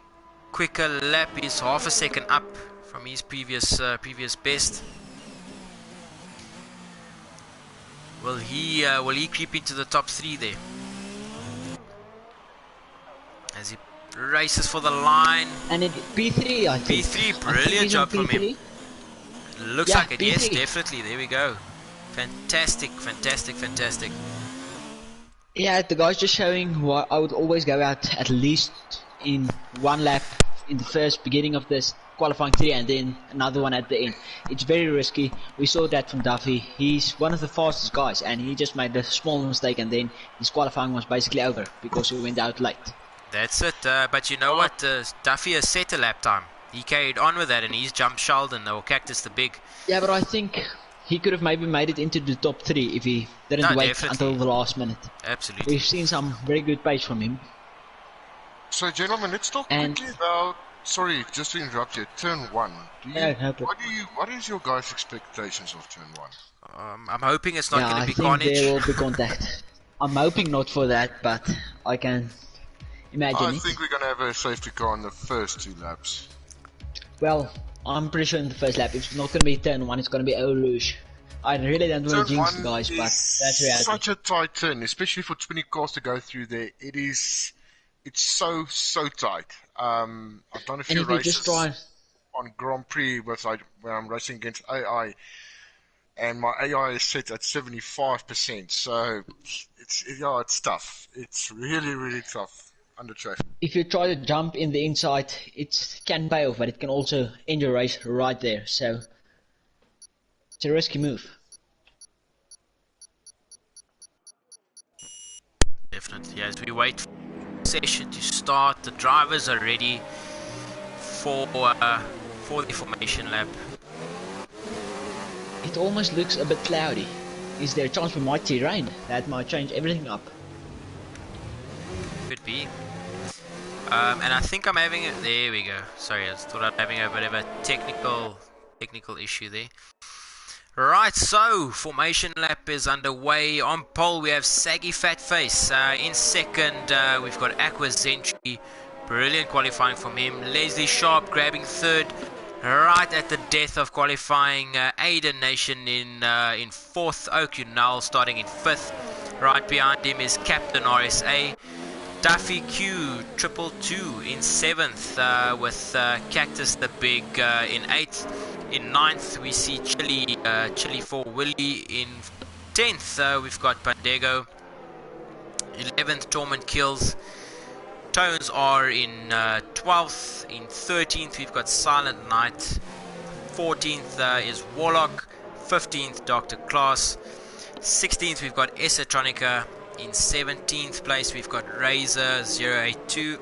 quicker lap. He's half a second up from his previous best. Will he creep into the top 3 there? As he races for the line. And in P3, I think. P3, brilliant job from him. Looks like it. P3. Yes, definitely. There we go. Fantastic. Yeah, the guy's just showing why I would always go out at least in one lap in the first beginning of this qualifying 3 and then another one at the end. It's very risky. We saw that from Duffy. He's one of the fastest guys and he just made a small mistake and then his qualifying was basically over because he went out late. That's it. But you know what? Duffy has set a lap time. He carried on with that and he's jumped Sheldon or Cactus the Big. Yeah, but I think he could have maybe made it into the top 3 if he didn't wait until the last minute. Absolutely. We've seen some very good pace from him. So, gentlemen, let's talk quickly about. Sorry, just to interrupt you. Turn 1. What is your guys' expectations of turn 1? I'm hoping it's not going to be carnage. I think there will be contact. I'm hoping not for that, but I can imagine I think we're going to have a safety car on the first 2 laps. Well, I'm pretty sure in the first lap, it's not going to be turn 1, it's going to be Eau Rouge. I really don't want to jinx the guys, but that's reality. Such a tight turn, especially for 20 cars to go through there. It's so tight. I've done a few races on Grand Prix where I'm racing against AI, and my AI is set at 75%. So it's tough. It's really tough under traffic. If you try to jump in the inside, it can pay off, but it can also end your race right there. So it's a risky move. Definitely. As we wait for the session to start, the drivers are ready for the formation lap. It almost looks a bit cloudy. is there a chance for my terrain? That might change everything up. Could be. And I think I'm having it. There we go. Sorry, I just thought I'm having a bit of a technical issue there. Right, so formation lap is underway. On pole we have Saggy Fatface. In second we've got Aqua Zentry. Brilliant qualifying from him. Leslie Sharp grabbing third. Right at the death of qualifying. Aiden Nation in fourth. Okunal starting in fifth. Right behind him is Captain RSA. Duffy Q 222 in 7th with Cactus the Big in 8th. In 9th we see Chili for Willie. In 10th we've got Pandego. 11th Torment Kills. Tones are in 12th. In 13th we've got Silent Knight. 14th is Warlock. 15th Dr. Class. 16th we've got Esotronica. In 17th place we've got Razor 082.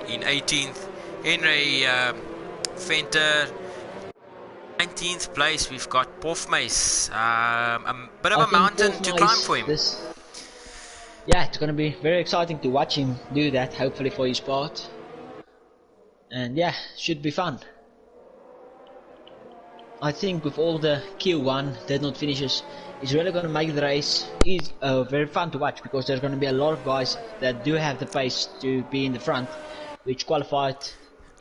In 18th Henry Fenter. 19th place we've got Porfmace. A bit of a mountain to climb for him. Yeah, it's gonna be very exciting to watch him do that, hopefully for his part. And yeah, should be fun. I think with all the Q1 dead note finishes, it's really gonna make the race very fun to watch, because there's gonna be a lot of guys that do have the pace to be in the front, which qualified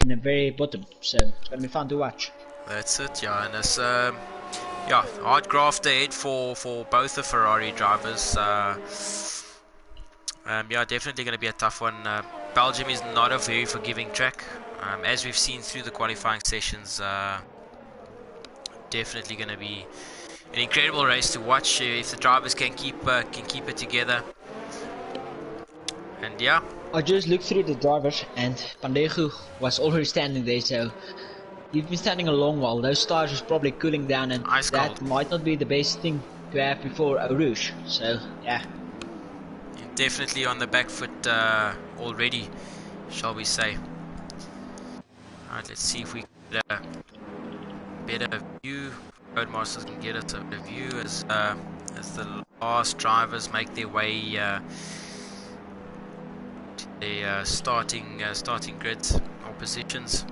in the very bottom. So it's gonna be fun to watch. That's it, yeah, and it's hard graft ahead for both the Ferrari drivers. Yeah, definitely going to be a tough one. Belgium is not a very forgiving track, as we've seen through the qualifying sessions. Definitely going to be an incredible race to watch if the drivers can keep it together. And yeah, I just looked through the drivers, and Pandegu was already standing there, so you've been standing a long while. Those tires was probably cooling down, and that might not be the best thing to have before a Rouge. So yeah, definitely on the back foot already, shall we say. Alright, let's see if we get a better view. Roadmasters can get us a better view as the last drivers make their way to their starting grids or positions.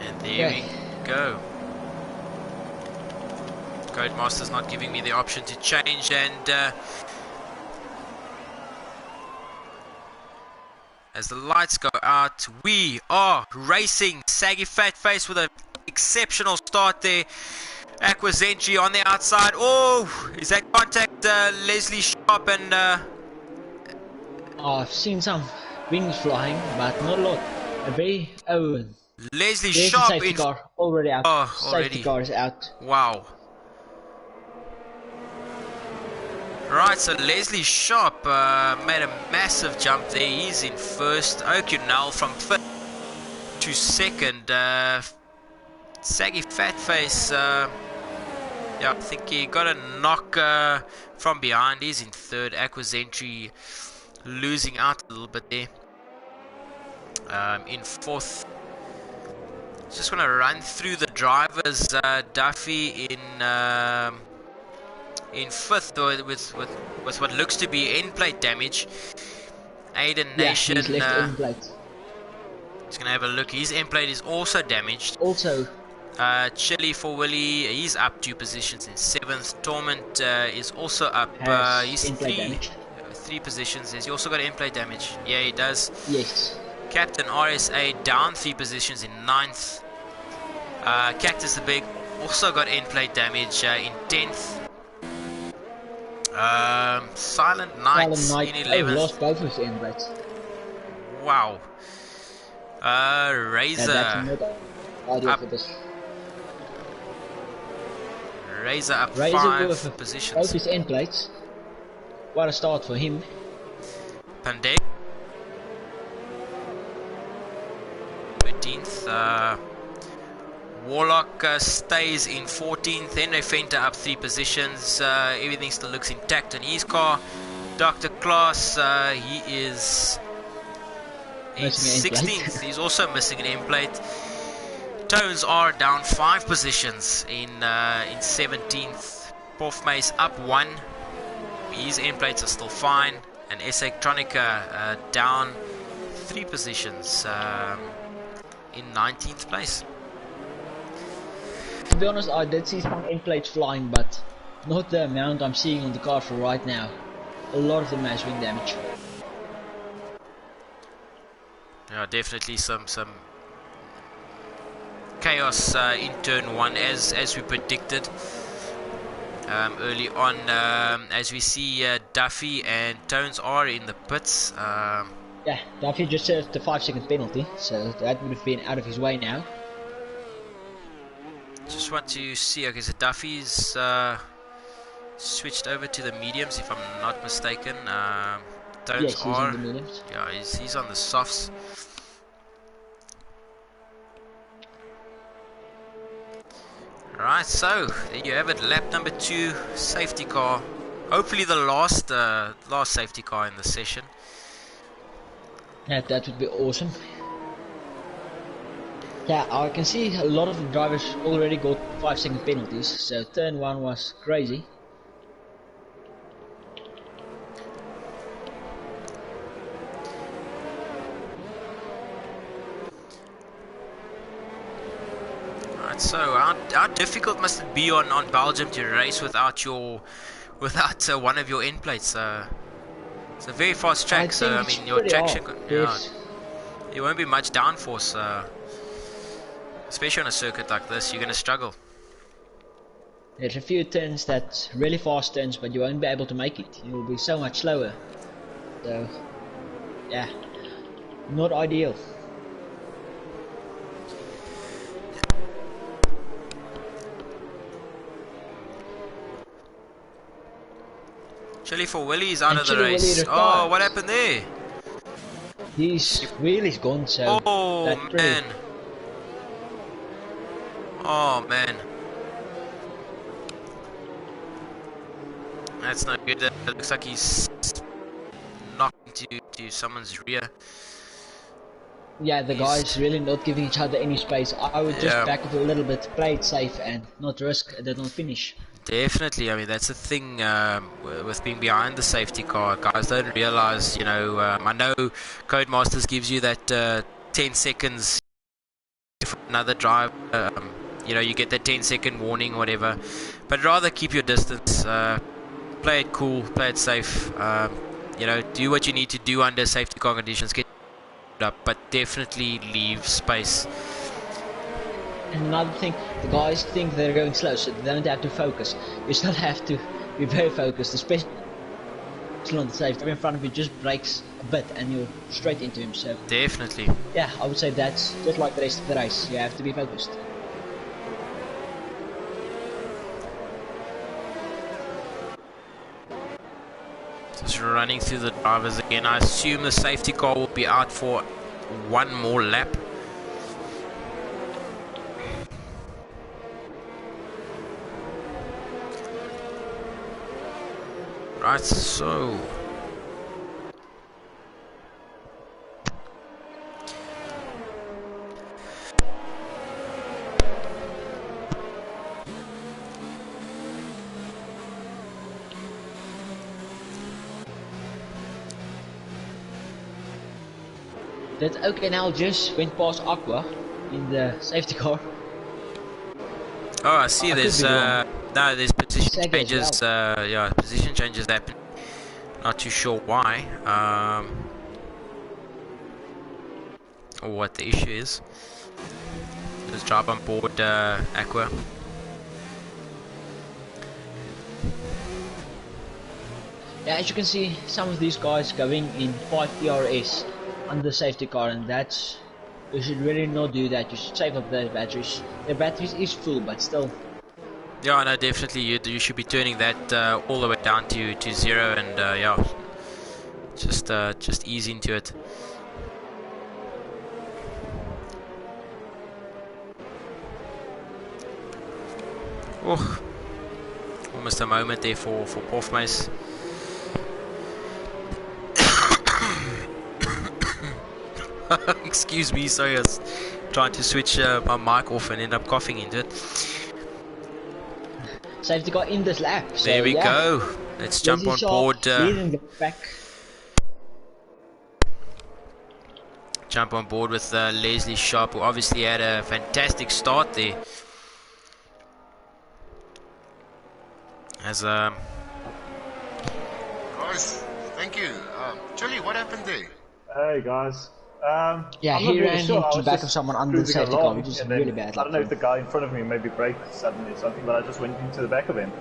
And there we go. Codemaster's not giving me the option to change, and as the lights go out, we are racing. Saggy Fatface with an exceptional start there. Aqua Zentry on the outside. Oh, is that contact Leslie Sharp? And I've seen some wings flying, but not a lot. A very Leslie there's Sharp the safety car already out. Already. Safety car is out. Wow. Right, so Leslie Sharp made a massive jump there. He's in first. Okunal from fifth to second. Saggy Fatface, yeah, I think he got a knock from behind. He's in third. Aqua Zentry losing out a little bit there. In fourth. Just want to run through the drivers. Duffy in fifth with what looks to be end plate damage. Aiden Nation. He's left end plate. He's gonna have a look. His end plate is also damaged. Also. Chili for Willie, he's up 2 positions in 7th. Torment is also up. He's three positions. Has he also got end plate damage? Yeah, he does. Yes. Captain RSA down 3 positions in 9th. Cactus the Big also got end plate damage in 10th. Silent Knight in 11th. Lost both of his end plates. Wow. Razor up. Razor up 5 positions. Both his end plates. What a start for him. Pandey 13th. Warlock stays in 14th. Henry Fenter up 3 positions. Everything still looks intact in his car. Dr. Class, he is in 16th. He's also missing an end plate. Tones are down 5 positions in 17th. Porfmace up 1. His end plates are still fine. And SA Tronica down 3 positions in 19th place. To be honest, I did see some end plates flying, but not the amount I'm seeing on the car for right now. A lot of them has wing damage. Yeah, definitely some chaos in turn 1 as we predicted early on, as we see Duffy and Tones are in the pits. Yeah, Duffy just served the 5-second penalty, so that would have been out of his way now. Just want to see, okay, so Duffy's switched over to the mediums if I'm not mistaken. Tones yes, he's on the mediums. Yeah, he's on the softs. Right, so there you have it, lap number 2, safety car. Hopefully the last safety car in the session. Yeah, that would be awesome. Yeah, I can see a lot of the drivers already got 5-second penalties, so turn 1 was crazy. So how difficult must it be on Belgium to race without one of your end plates? It's a very fast track, so I mean your traction, there won't be much downforce, especially on a circuit like this. You're gonna struggle. There's a few turns that's really fast turns, but you won't be able to make it. You'll be so much slower. So yeah, not ideal. Actually, for Willie, he's out of the race. Oh, what happened there? His wheel is gone, so oh man. Oh man. That's not good. It looks like he's knocked into someone's rear. Yeah, the guys really not giving each other any space. I would just back off a little bit, play it safe and not risk a dead-on finish. Definitely, I mean that's the thing with being behind the safety car. Guys don't realize, you know, I know Codemasters gives you that 10 seconds for another drive. You know, you get that 10-second warning, whatever. But rather keep your distance, play it cool, play it safe. You know, do what you need to do under safety car conditions. Get up, but definitely leave space. And another thing, the guys think they're going slow, so they don't have to focus. You still have to be very focused, especially on the safety. In front of you just breaks a bit and you're straight into him. So definitely. Yeah, I would say that's just like the rest of the race. You have to be focused. Just running through the drivers again. I assume the safety car will be out for one more lap. Right, so that OKNL just went past Aqua in the safety car. Oh, I see. There's there's position changes. Yeah, position changes happen. Not too sure why. Or what the issue is. Let's drive on board Aqua. Yeah, as you can see, some of these guys going in 5 PRS under the safety car, and that's, you should really not do that. You should save up their batteries. Their batteries is full, but still. Yeah, no, definitely you should be turning that all the way down to 0, and yeah, just ease into it. Oh, almost a moment there for Porfmace. Excuse me, sorry, I was trying to switch my mic off and end up coughing into it. safety car in this lap. So, there we yeah. go. Let's jump Leslie on Sharp board. leading the pack. Jump on board with Leslie Sharp, who obviously had a fantastic start there. As Guys, thank you. Chili, what happened there? Hey guys. Yeah, I'm not he really ran sure. I into the was back just of someone under the cruising safety car, along, which is and then really bad. I don't know if the guy in front of me maybe braked suddenly or something, but I just went into the back of him,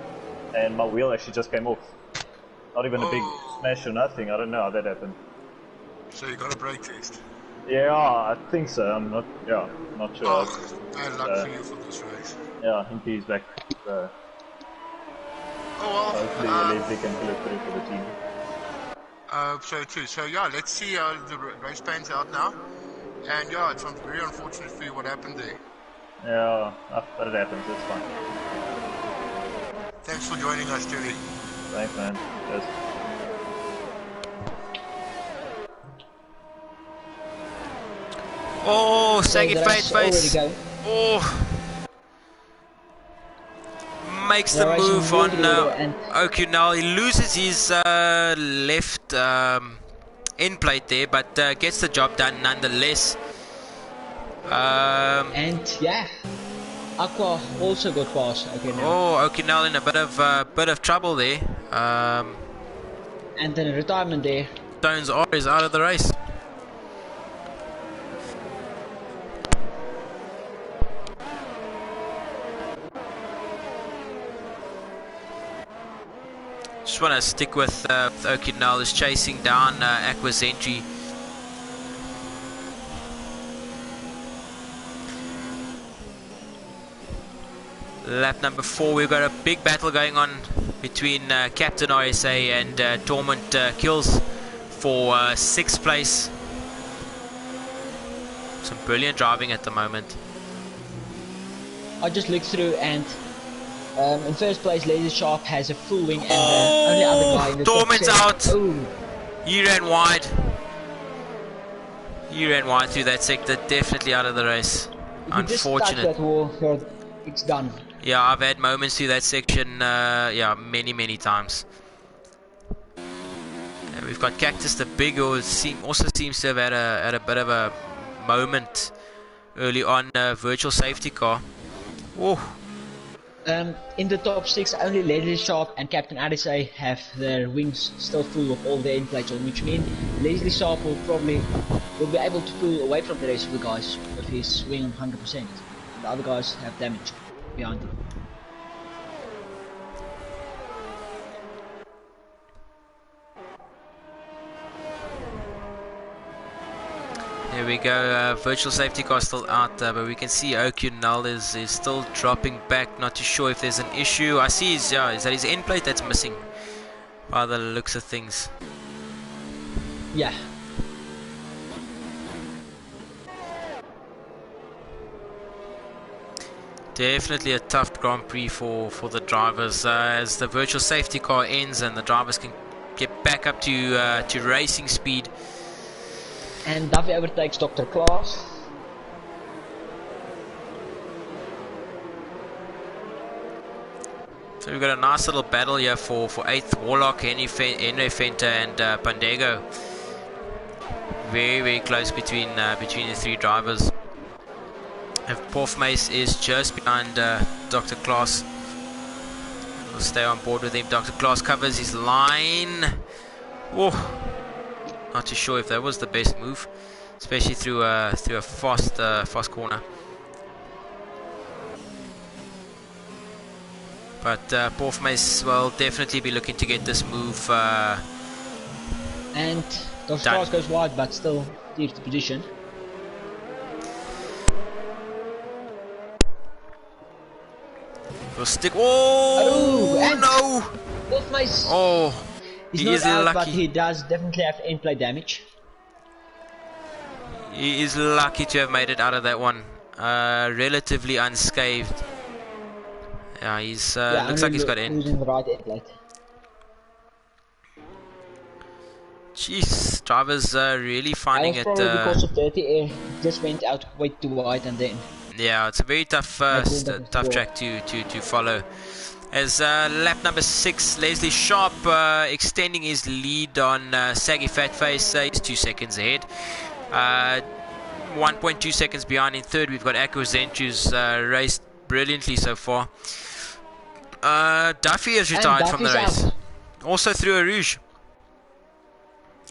and my wheel actually just came off. Not even a big smash or nothing. I don't know how that happened. So you got a brake test? Yeah, I think so. I'm not. Yeah, not sure. Oh, bad luck for you for this race. Yeah, I think he's back. So Oh hopefully well. Leslie can pull it through for the team. So too. So yeah, let's see how the race pans out now. And yeah, it's very unfortunate for you what happened there. Yeah, but it happens. It's fine. Thanks for joining us, Jerry. Thanks, man. Cheers. oh, saggy the fade race is already face. going. Oh, makes The the race is move on really good and- O'Connell. He loses his left end plate there, but gets the job done nonetheless. And yeah, Aqua also got past. Okay, now. Oh, O'Connell in a bit of trouble there. And then a retirement there. Stones R is out of the race. Just want to stick with O'Connell is chasing down Aqua's entry. Lap number 4, we've got a big battle going on between Captain RSA and Torment Kills for 6th place. Some brilliant driving at the moment. I just looked through and in first place, Laser Sharp has a full wing and the only other guy in the Torment's top out. set. Oh. He ran wide. He ran wide through that sector, definitely out of the race. If you just touch Unfortunate. that wall, it's done. Yeah, I've had moments through that section, yeah, many times. And we've got Cactus the Big, who also seems to have had a bit of a moment early on, virtual safety car. Oh. In the top 6, only Leslie Sharp and Captain RSA have their wings still full of all the end plates on, which means Leslie Sharp will be able to pull away from the rest of the guys with his wing 100%. The other guys have damage behind him. There we go, virtual safety car still out, but we can see O'Connell is still dropping back. Not too sure if there's an issue. I see is that his end plate that's missing by the looks of things. Yeah. Definitely a tough Grand Prix for the drivers as the virtual safety car ends and the drivers can get back up to racing speed. And Duffy overtakes Dr. Klaas. So we've got a nice little battle here for 8th, Warlock, Henry Fenter and Pandego. Very close between the 3 drivers. And Porfmace is just behind Dr. Klaas. We'll stay on board with him. Dr. Klaas covers his line. Oh, not too sure if that was the best move, especially through a fast corner. But Porfmace will definitely be looking to get this move And Dr. done. Klaas goes wide, but still leaves the position. We'll stick. Oh, and no! Porfmace. Oh, He's he not is out, lucky. but he does definitely have end plate damage. He is lucky to have made it out of that one, relatively unscathed. Yeah, he's looks like he's got end. Losing the right end plate. Jeez, drivers really finding That it. was probably because of dirty air. Just went out way too wide and then. Yeah, it's a very tough That's tough track to follow. As lap number 6, Leslie Sharp extending his lead on Saggy Fatface. He's 2 seconds ahead. 1.2 seconds behind in third. We've got Aquazent, who's raced brilliantly so far. Duffy has retired from the race. Out. Also through a Rouge.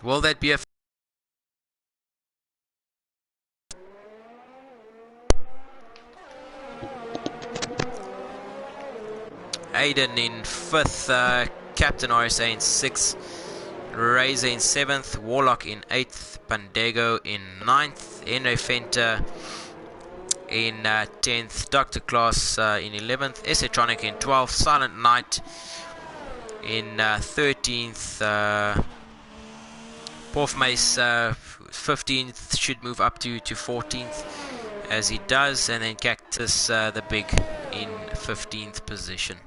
Will that be a... Aiden in 5th, Captain RSA in 6th, Razor in 7th, Warlock in 8th, Pandego in 9th, Henry Fenter in 10th, Dr. Class in 11th, Esetronic in 12th, Silent Knight in 13th, Porf Mace 15th, should move up to 14th as he does, and then Cactus the Big in 15th position.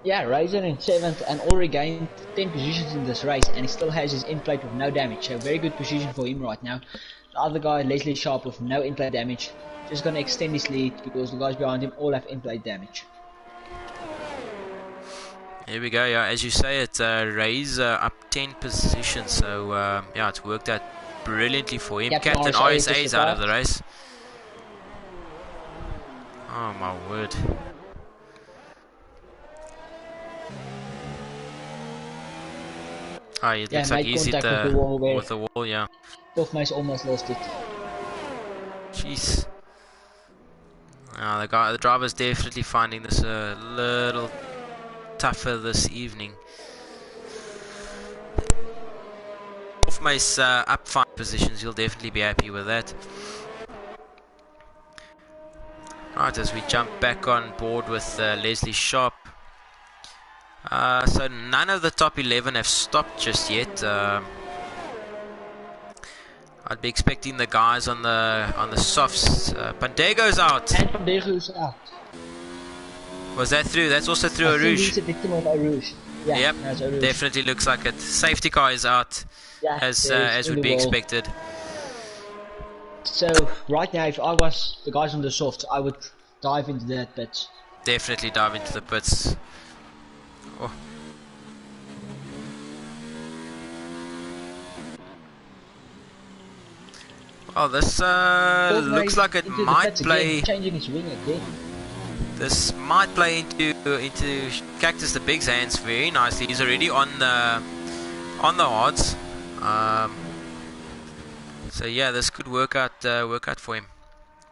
Yeah, Razor in 7th and already gained 10 positions in this race, and he still has his in-plate with no damage, so very good position for him right now. The other guy, Leslie Sharp, with no in-plate damage, just gonna extend his lead because the guys behind him all have in-plate damage. Here we go, yeah, as you say, it's Razor up 10 positions, so yeah, it's worked out brilliantly for him. Captain RSA is out of the race. Oh my word. Oh, it looks like he's hit with the wall, yeah. Porf almost lost it. Jeez. The driver's definitely finding this a little tougher this evening. Porf Mace up 5 positions, he'll definitely be happy with that. Right, as we jump back on board with Leslie Sharp. So none of the top 11 have stopped just yet. I'd be expecting the guys on the softs. Pandego's out. And Pandego's out. Was that through? That's also through a Rouge. He's a victim of a Rouge. Yeah, yep, Rouge. Definitely looks like it. Safety car is out, yeah, as would be expected. So right now, if I was the guys on the soft, I would dive into that pits. Definitely dive into the pits. Oh. Well, this looks like it might play. Changing his wing again. This might play into Cactus the Big's hands very nicely. He's already on the odds. So yeah, this could work out for him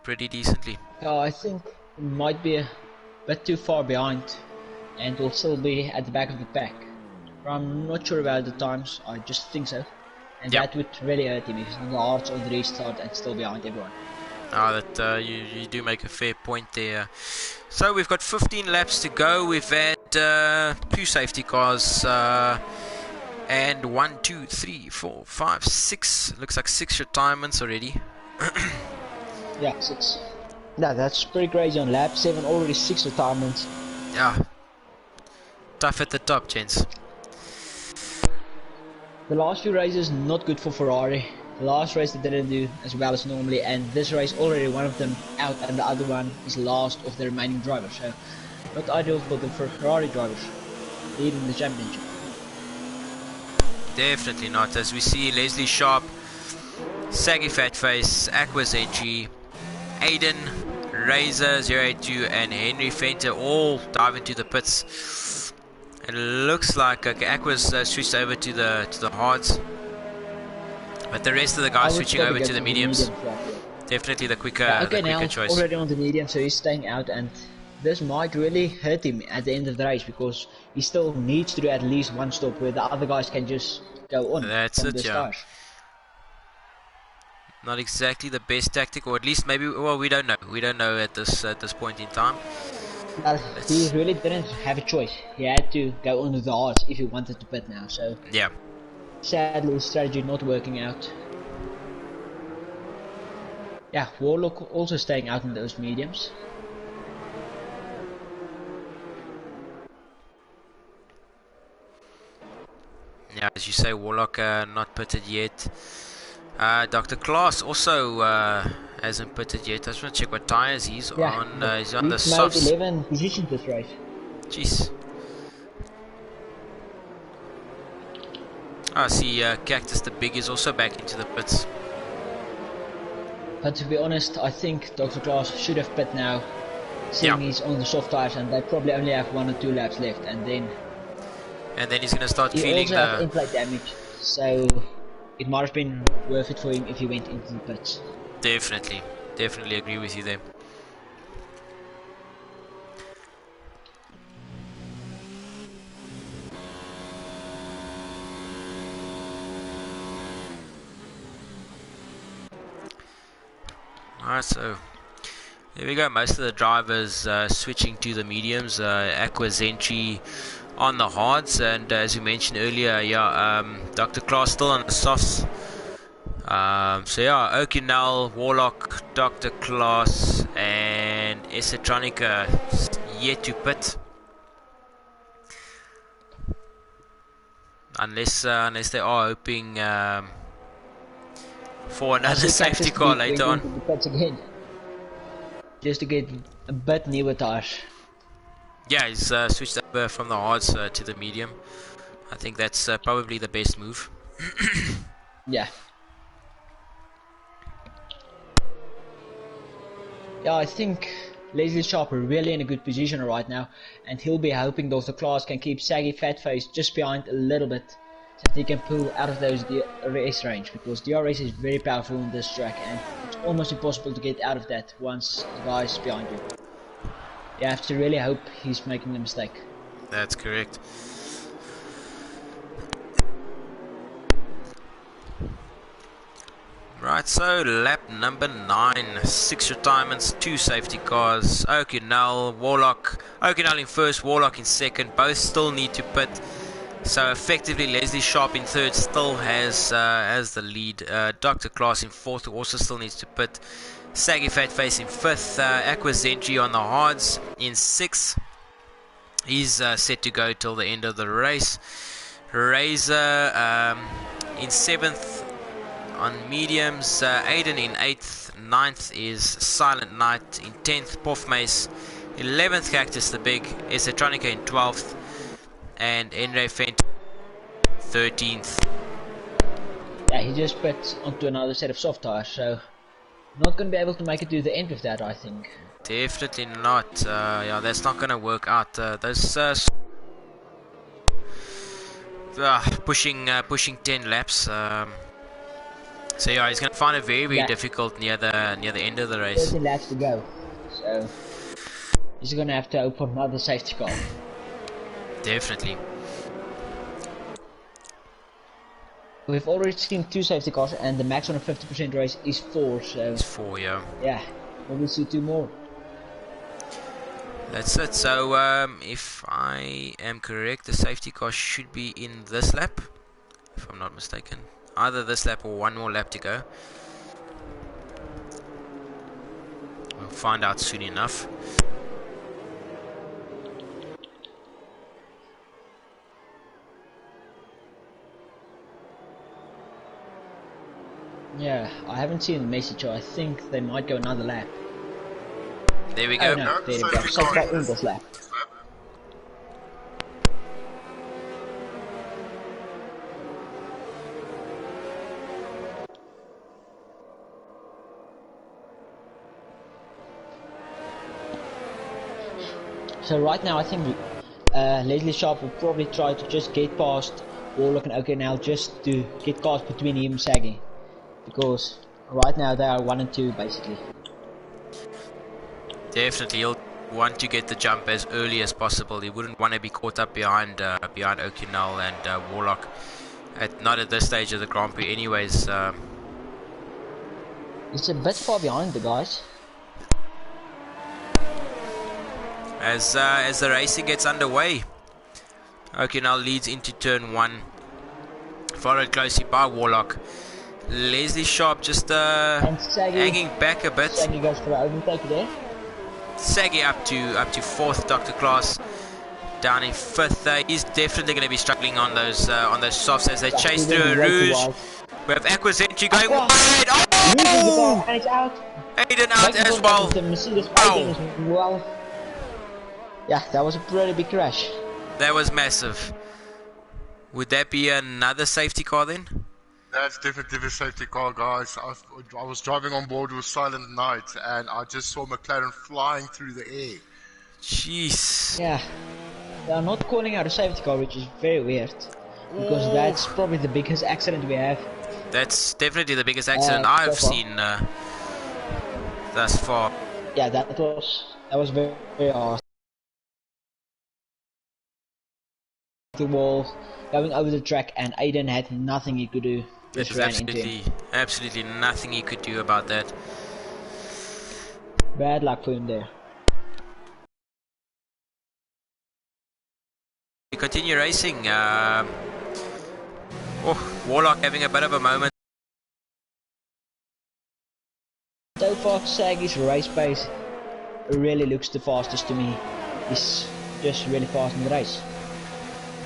pretty decently. I think he might be a bit too far behind, and will still be at the back of the pack. But I'm not sure about the times. I just think so. And that would really hurt him if he's on the hearts on the restart and still behind everyone. You do make a fair point there. So we've got 15 laps to go. We've had 2 safety cars and 1, 2, 3, 4, 5, 6. Looks like 6 retirements already. Yeah, 6. Yeah, that's pretty crazy on lap 7. Already 6 retirements. Yeah. Tough at the top, gents. The last few races not good for Ferrari. The last race they didn't do as well as normally, and this race already one of them out and the other one is last of the remaining drivers. So not ideal for the Ferrari drivers leading the championship. Definitely not. As we see Leslie Sharp, Saggy Fatface, Aquas NG, Aiden, Razor 082 and Henry Fenter all dive into the pits. It looks like Aqua's switched over to the hards, but the rest of the guys switching over to the mediums. Definitely the quicker, choice. Already on the medium, so he's staying out, and this might really hurt him at the end of the race because he still needs to do at least one stop where the other guys can just go on. That's it, yeah. Not exactly the best tactic, or at least maybe. Well, we don't know. We don't know at this point in time. Well, he really didn't have a choice. He had to go on the hards if he wanted to pit now. So yeah, sadly, his strategy not working out. Yeah, Warlock also staying out in those mediums. Yeah, as you say, Warlock not pitted yet. Dr. Klaas also hasn't pitted yet. I just want to check what tires he's on. He's on the softs. 11 positions this race. Jeez. I see Cactus the Big is also back into the pits. But to be honest, I think Dr. Klaas should have pit now, seeing he's on the soft tires and they probably only have 1 or 2 laps left, and then he's gonna start he feeling also have in-flight damage, so it might have been worth it for him if he went into the pits. Definitely agree with you there. Alright, so there we go. Most of the drivers switching to the mediums. Aquazentry on the hards, and as you mentioned earlier, Dr. Klaas still on the softs. So yeah, Okinal, Warlock, Dr. Klaas, and Esetronica yet to pit, unless they are hoping for another safety car later on. Again, just to get a bit newer tires. Yeah, he's switched over from the hards to the medium. I think that's probably the best move. Yeah. Yeah, I think Leslie Sharp are really in a good position right now, and he'll be hoping Dr. Klaas can keep Saggy Fatface just behind a little bit, so that he can pull out of those DRS range, because DRS is very powerful on this track, and it's almost impossible to get out of that once the guy's behind you. You have to really hope he's making a mistake. That's correct. Right, so lap number 9, 6 retirements, 2 safety cars. Okinal, Warlock, Okinal in first, Warlock in second, both still need to pit. So effectively Leslie Sharp in third still has the lead. Dr. Klaas in fourth, who also still needs to pit. Saggy Fatface in fifth, Aquazentry on the hards in sixth. He's set to go till the end of the race. Razor in seventh on mediums, Aiden in 8th, 9th is Silent Knight in 10th, Puff Mace, 11th Cactus the Big, Esetronica in 12th, and Enre Fent 13th. Yeah, he just put onto another set of soft tires, so not going to be able to make it to the end with that, I think. Definitely not. Yeah, that's not going to work out. Those pushing 10 laps. So yeah, he's going to find it very difficult near the end of the race. 30 laps to go, so he's going to have to open another safety car. Definitely. We've already seen 2 safety cars, and the max on a 50% race is 4, so... It's 4, yeah. Yeah, we'll see 2 more. That's it. So, if I am correct, the safety car should be in this lap, if I'm not mistaken. Either this lap or 1 more lap to go. We'll find out soon enough. Yeah, I haven't seen the message, so I think they might go another lap. There we go. Oh, no, there we go. Safety car in this lap. So right now I think Leslie Sharp will probably try to just get past Warlock and Okinal just to get cars between him and Saggy. Because right now they are 1 and 2 basically. Definitely, he'll want to get the jump as early as possible. He wouldn't want to be caught up behind Okinal and Warlock. Not at this stage of the Grand Prix anyways. It's a bit far behind the guys. As the racing gets underway, Okinal leads into turn 1, followed closely by Warlock. Leslie Sharp just hanging back a bit. Saggy goes for the overtake there. Saggy up to 4th. Dr. Klaas down in 5th. He's definitely going to be struggling on those softs as they chase through a Rouge. We have Aquazentry going wide. Oh! And it's out. Aiden out as well. The Mercedes Aiden as well. Yeah, that was a pretty big crash. That was massive. Would that be another safety car then? That's definitely the safety car, guys. I was driving on board with Silent Night, and I just saw McLaren flying through the air. Jeez. Yeah, they are not calling out a safety car, which is very weird. Because that's probably the biggest accident we have. That's definitely the biggest accident I've so seen thus far. Yeah, that was very, very hard. The wall, going over the track, and Aiden had nothing he could do. Just There's ran into him. absolutely nothing he could do about that. Bad luck for him there. We continue racing. Warlock having a bit of a moment. So far, Saggy's race pace really looks the fastest to me. He's just really fast in the race.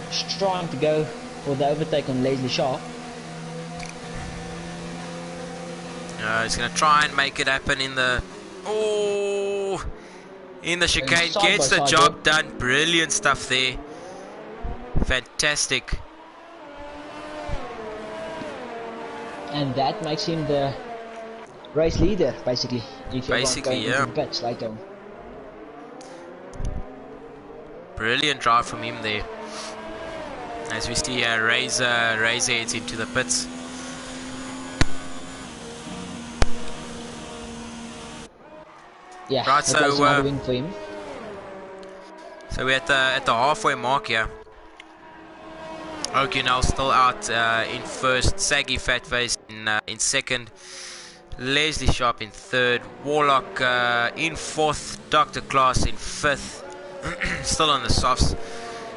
He's trying to go for the overtake on Leslie Sharp. He's going to try and make it happen in the... Oh! In the chicane. Gets the job done. Brilliant stuff there. Fantastic. And that makes him the race leader, basically. If you're going into the pits later on. Brilliant drive from him there. As we see Razor heads into the pits. Yeah, right, so another win for him. So we're at the halfway mark here. O'Connell still out in first, Saggy Fatface in second, Leslie Sharp in third, Warlock in fourth, Dr. Class in fifth, still on the softs,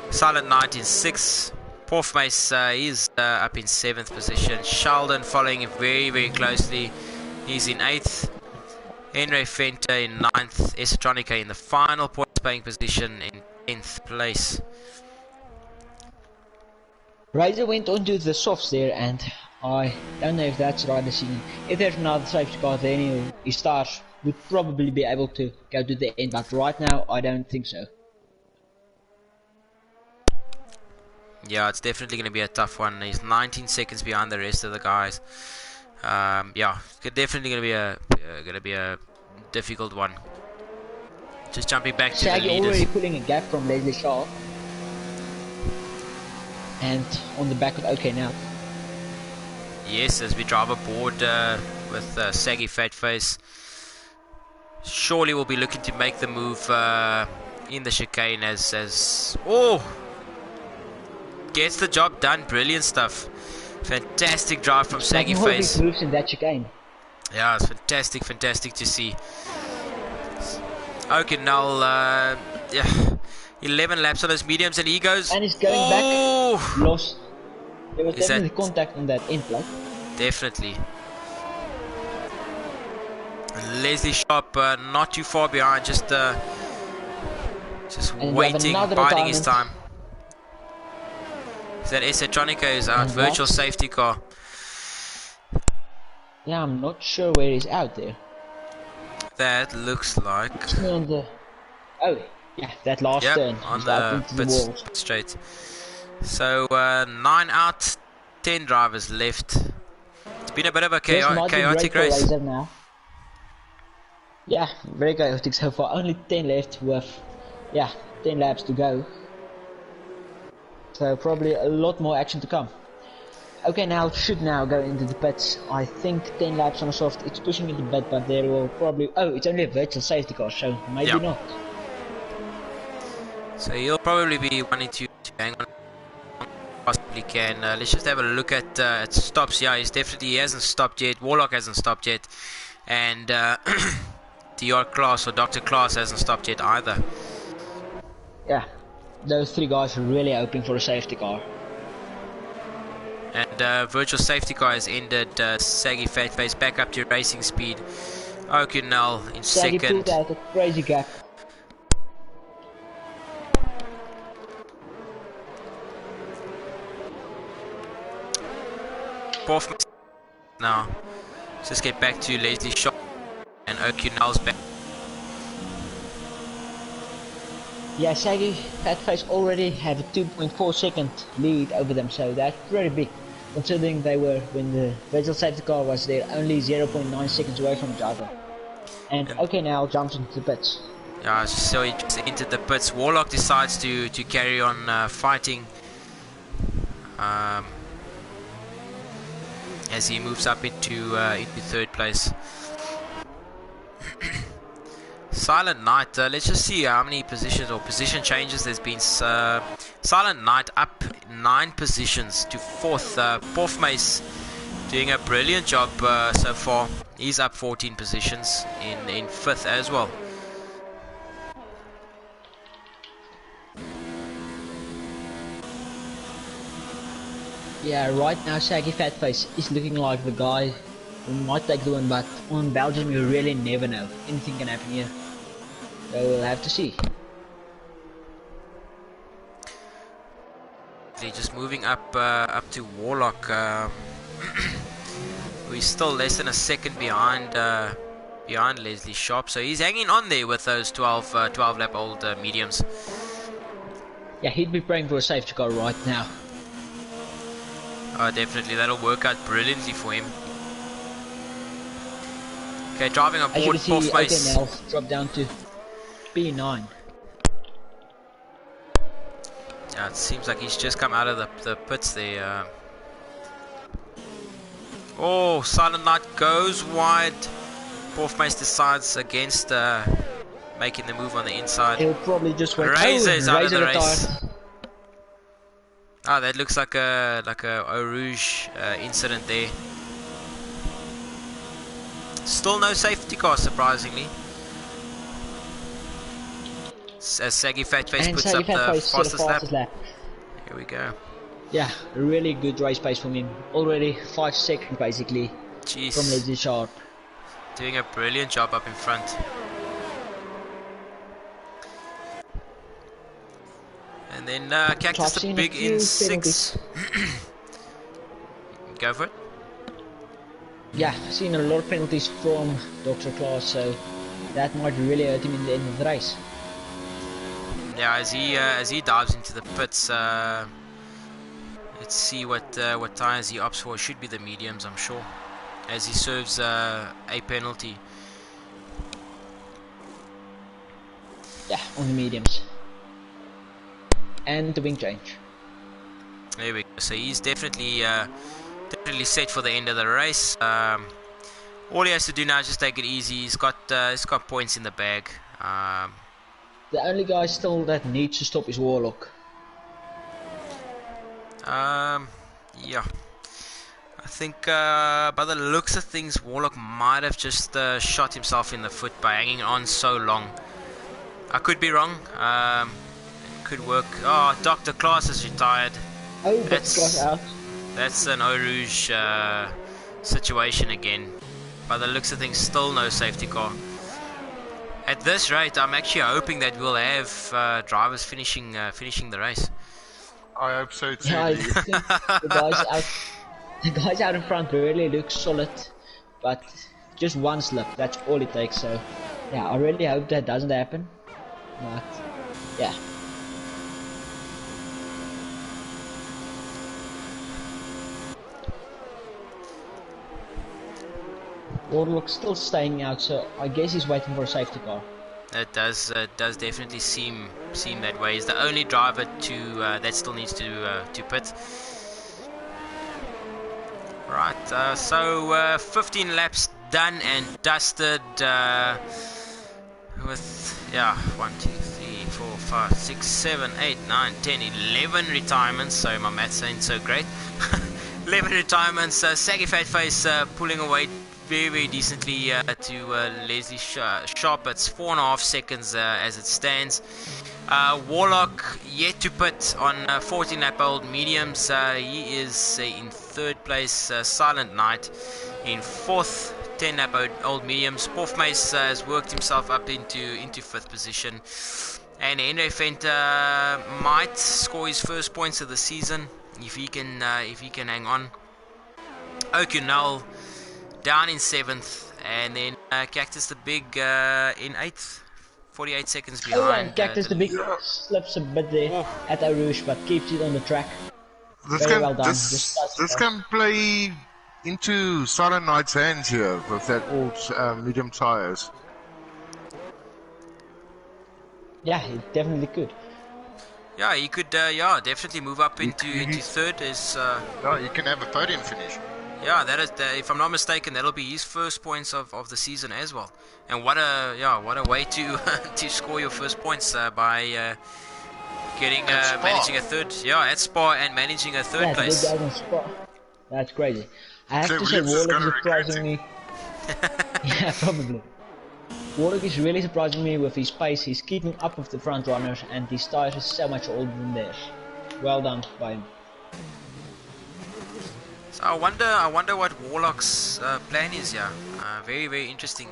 Silent Knight in sixth, Porfmace is up in seventh position, Sheldon following him very, very closely, he's in eighth, Henry Fenter in ninth, Esotronica in the final points paying position in 10th place. Razor went onto the softs there, and I don't know if that's the right decision. If there's another safety car then his stars would probably be able to go to the end, but right now I don't think so. Yeah, it's definitely going to be a tough one. He's 19 seconds behind the rest of the guys. Yeah, it's definitely going to be a difficult one. Just jumping back to Shaggy the leaders. Already pulling a gap from Leslie Shaw. And on the back of OK now. Yes, as we drive aboard with Saggy Fatface. Surely we'll be looking to make the move in the chicane as gets the job done. Brilliant stuff. Fantastic drive from Saggy Face. Moves in that chicane. Yeah, it's fantastic to see. Okay, now 11 laps on his mediums, and he goes. And he's going back. Lost. There was definitely contact on that end plate. Definitely. And Leslie Sharp not too far behind, just waiting, biding his time. So that Esotronica is out. Virtual safety car. Yeah, I'm not sure where he's out there. That looks like. On the... Oh, yeah, that last turn. On the pits straight. So 9 out, 10 drivers left. It's been a bit of a chaotic race. Now. Yeah, very chaotic so far. Only 10 left with 10 laps to go. So probably a lot more action to come. Okay, now it should now go into the pits. I think 10 laps on a soft. It's pushing it a bit, but there will probably... Oh, it's only a virtual safety car, so maybe not. So he'll probably be wanting to hang on possibly can. Let's just have a look at stops. Yeah, he hasn't stopped yet. Warlock hasn't stopped yet. And DR Class or Dr. Class hasn't stopped yet either. Yeah, those three guys are really hoping for a safety car. And virtual safety car has ended. Saggy Fatface back up to racing speed. O'Connell in Saggy second. pulled out a crazy gap. Now, let's just get back to Leslie Shaw and O'Connell's back. Yeah, Shaggy Fatface already have a 2.4 second lead over them, so that's very big. Considering they were, when the virtual safety car was there, only 0.9 seconds away from each other. And okay, now jumps into the pits. Yeah, so he just entered the pits. Warlock decides to carry on fighting as he moves up into third place. Silent Knight, let's just see how many positions or position changes there's been. Silent Knight up 9 positions to 4th. Porfmace doing a brilliant job so far. He's up 14 positions in 5th as well. Yeah, right now Shaggy Fatface is looking like the guy who might take the win, but on Belgium you really never know. Anything can happen here. So we'll have to see. Just moving up to Warlock. We're still less than a second behind Leslie Sharp, so he's hanging on there with those 12 lap old mediums. Yeah, he'd be praying for a safety car right now. Definitely, that'll work out brilliantly for him. Okay, driving aboard. As you can see, okay, now drop down to P9. Yeah, it seems like he's just come out of the pits there. Oh, Silent Knight goes wide. Porfmace decides against making the move on the inside. He'll probably just wait. Razor's out of the race. Tire. Ah, that looks like a Eau Rouge incident there. Still no safety car, surprisingly. As Saggy Fatface puts up the fastest lap. Here we go. Yeah, really good race pace from him. Already 5 seconds basically. Jeez. From Leslie Sharp. Doing a brilliant job up in front. And then Cactus the big in 6. Go for it. Yeah, I've seen a lot of penalties from Dr. Klaas, so that might really hurt him in the end of the race. Yeah, as he dives into the pits, let's see what tires he opts for. Should be the mediums, I'm sure, as he serves a penalty. Yeah, on the mediums. And the wing change. There we go. So he's definitely set for the end of the race. All he has to do now is just take it easy. He's got points in the bag. The only guy still that needs to stop is Warlock. Yeah. I think by the looks of things, Warlock might have just shot himself in the foot by hanging on so long. I could be wrong. Could work. Oh, Dr. Klaas is retired. Oh, that's out. That's an Eau Rouge situation again. By the looks of things, still no safety car. At this rate, I'm actually hoping that we'll have drivers finishing the race. I hope so too. Yeah, the guys out in front really look solid, but just one slip, that's all it takes. So yeah, I really hope that doesn't happen. But yeah. Warlock's still staying out, so I guess he's waiting for a safety car. It does definitely seem that way. He's the only driver that still needs to pit. Right, so 15 laps done and dusted with 1, 2, 3, 4, 5, 6, 7, 8, 9, 10, 11 retirements. Sorry, my maths ain't so great. 11 retirements. Saggy Fatface pulling away very decently to Leslie Sharp. It's 4.5 seconds as it stands. Warlock yet to pit on 14 lap old mediums. He is in third place. Silent Knight in fourth, 10 lap old mediums. Porfmace has worked himself up into fifth position, and Henry Venter might score his first points of the season if he can hang on. O'Connell down in 7th, and then Cactus the Big in 8th. 48 seconds Oh, behind. and Cactus the Big slips a bit there at Arouge, but keeps it on the track. Very well done. This can play into Silent Knight's hands here with that old medium tires. Yeah, it definitely could. Yeah, he could. Yeah, definitely move up into third. Yeah, he can have a podium finish. Yeah, that is. If I'm not mistaken, that'll be his first points of the season as well. And what a way to to score your first points by getting managing a third. Yeah, at Spa and managing a third place. Yeah, Spa. That's crazy. I have to say, Warlock is surprising me. Yeah, probably. Warlock is really surprising me with his pace. He's keeping up with the front runners, and his tires is so much older than theirs. Well done by him. So I wonder what Warlock's plan is here. Very, very interesting.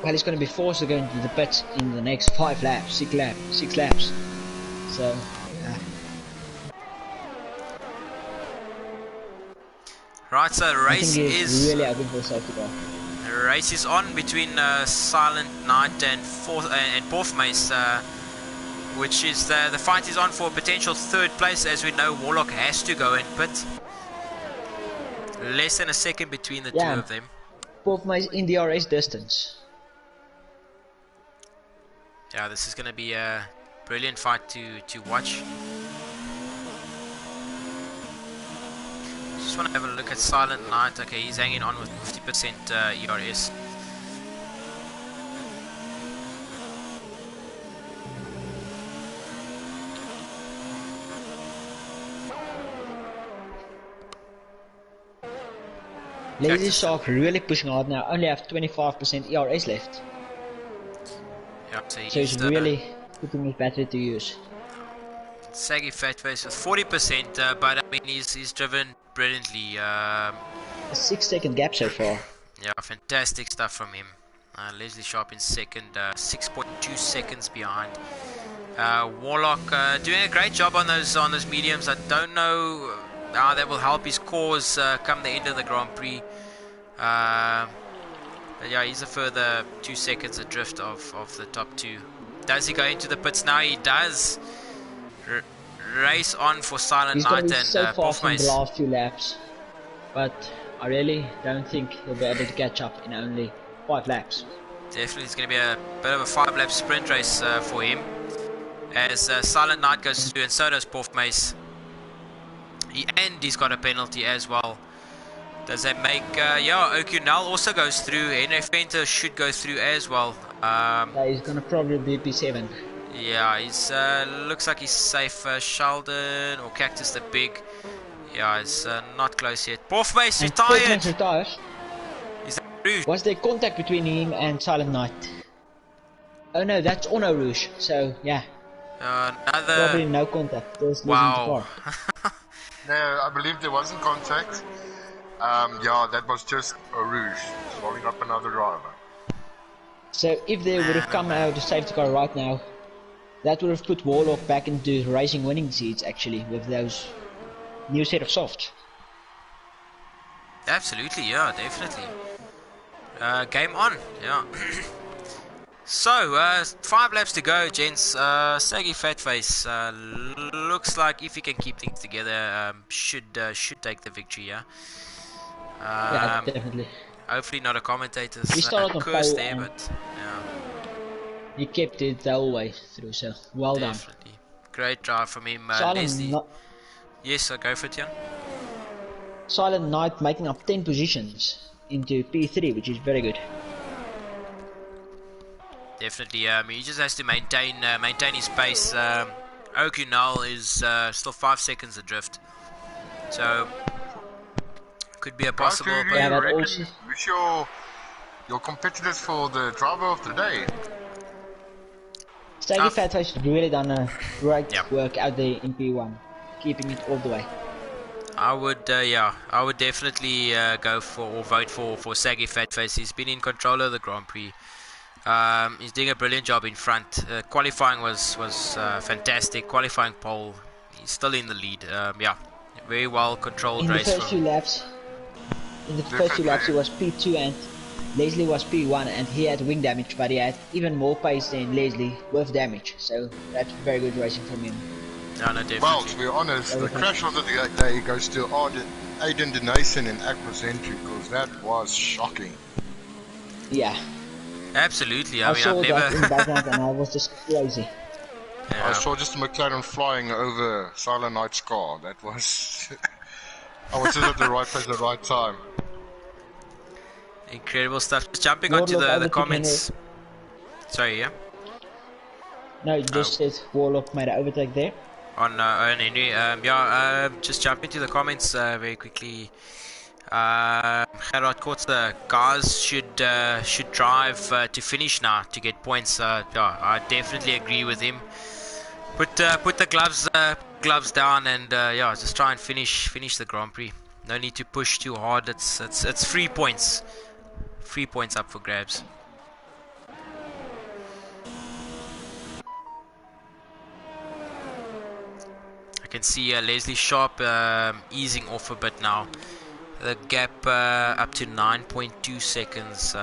Well, he's going to be forced to go into the pits in the next 5 laps, 6 laps. So, yeah. Right, so the race is really open for safety car. The race is on between Silent Knight and Porthmace, which is the fight is on for a potential third place. As we know, Warlock has to go and pit. Less than a second between the two of them. Porthmace in the RS distance. Yeah, this is going to be a brilliant fight to watch. Just want to have a look at Silent Knight. Okay, he's hanging on with 50% ERS. Lazy Shark really pushing hard now. Only have 25% ERS left. Yeah, so he's really putting his battery to use. Saggy Fatface with 40%, but I mean he's driven brilliantly. A 6-second gap so far. Yeah, fantastic stuff from him. Leslie Sharp in second, 6.2 seconds behind. Warlock doing a great job on those mediums. I don't know how that will help his cause come the end of the Grand Prix. But yeah, he's a further 2 seconds adrift of the top two. Does he go into the pits now? He does. Race on for Silent Knight and so fast in the Porthmace. last 2 laps, but I really don't think he'll be able to catch up in only 5 laps. Definitely, it's going to be a bit of a 5-lap sprint race for him, as Silent Knight goes through and so does Porthmace. And he's got a penalty as well. Does that make... yeah, O'Connell also goes through. Henry Fenter should go through as well. He's going to probably be P7. Yeah, he's looks like he's safe. Sheldon or Cactus the Big. Yeah, it's not close yet. Porthmace retired. Retires. Is that Rouge? Was there contact between him and Silent Knight? Oh no, that's on Rouge. So yeah. Another. Probably no contact. Wow. No, I believe there wasn't contact. Yeah, that was just a Rouge rolling up another driver. So if they would have come out of the safety car right now, that would have put Warlock back into racing winning seats actually with those new set of softs. Absolutely, yeah, definitely. Game on, yeah. So, 5 laps to go, gents. Saggy Fatface looks like if he can keep things together, should take the victory, yeah. Yeah, definitely. Hopefully not a commentator's curse there, but yeah. He kept it the whole way through, so well definitely. Done. Great drive from him, Leslie. Yes, I'll go for it, Jan. Silent Knight making up 10 positions into P3, which is very good. Definitely, he just has to maintain his pace. O'Connell is still 5 seconds adrift, so could be a possible. Yeah, but also who's your competitors for the driver of the day? Saggy Fatface has really done a great work out there in P1, keeping it all the way. I would definitely go for or vote for Saggy Fatface. He's been in control of the Grand Prix. He's doing a brilliant job in front. Qualifying was fantastic. Qualifying pole, he's still in the lead. Yeah, very well controlled race. In the first 2 laps, he was P2 and Leslie was P1 and he had wing damage, but he had even more pace than Leslie with damage. So that's very good racing from him. No, definitely. Well, to be honest, the crash of the day goes to Aiden Denason in Aqua's entry, because that was shocking. Yeah. Absolutely. I mean, saw I've that never. in the background and I was just crazy. Yeah. I saw just a McLaren flying over Silent Night's car. That was... I was just at the right place at the right time. Incredible stuff. Just jumping Warlock onto the overtook comments. Henry. Sorry, yeah? No, it just says Warlock made an overtake there. On Henry. Just jumping to the comments very quickly. Gerard Kortz, guys should drive to finish now to get points. I definitely agree with him. Put the gloves down and just try and finish the Grand Prix. No need to push too hard. It's 3 points. 3 points up for grabs. I can see Leslie Sharp easing off a bit now. The gap up to 9.2 seconds.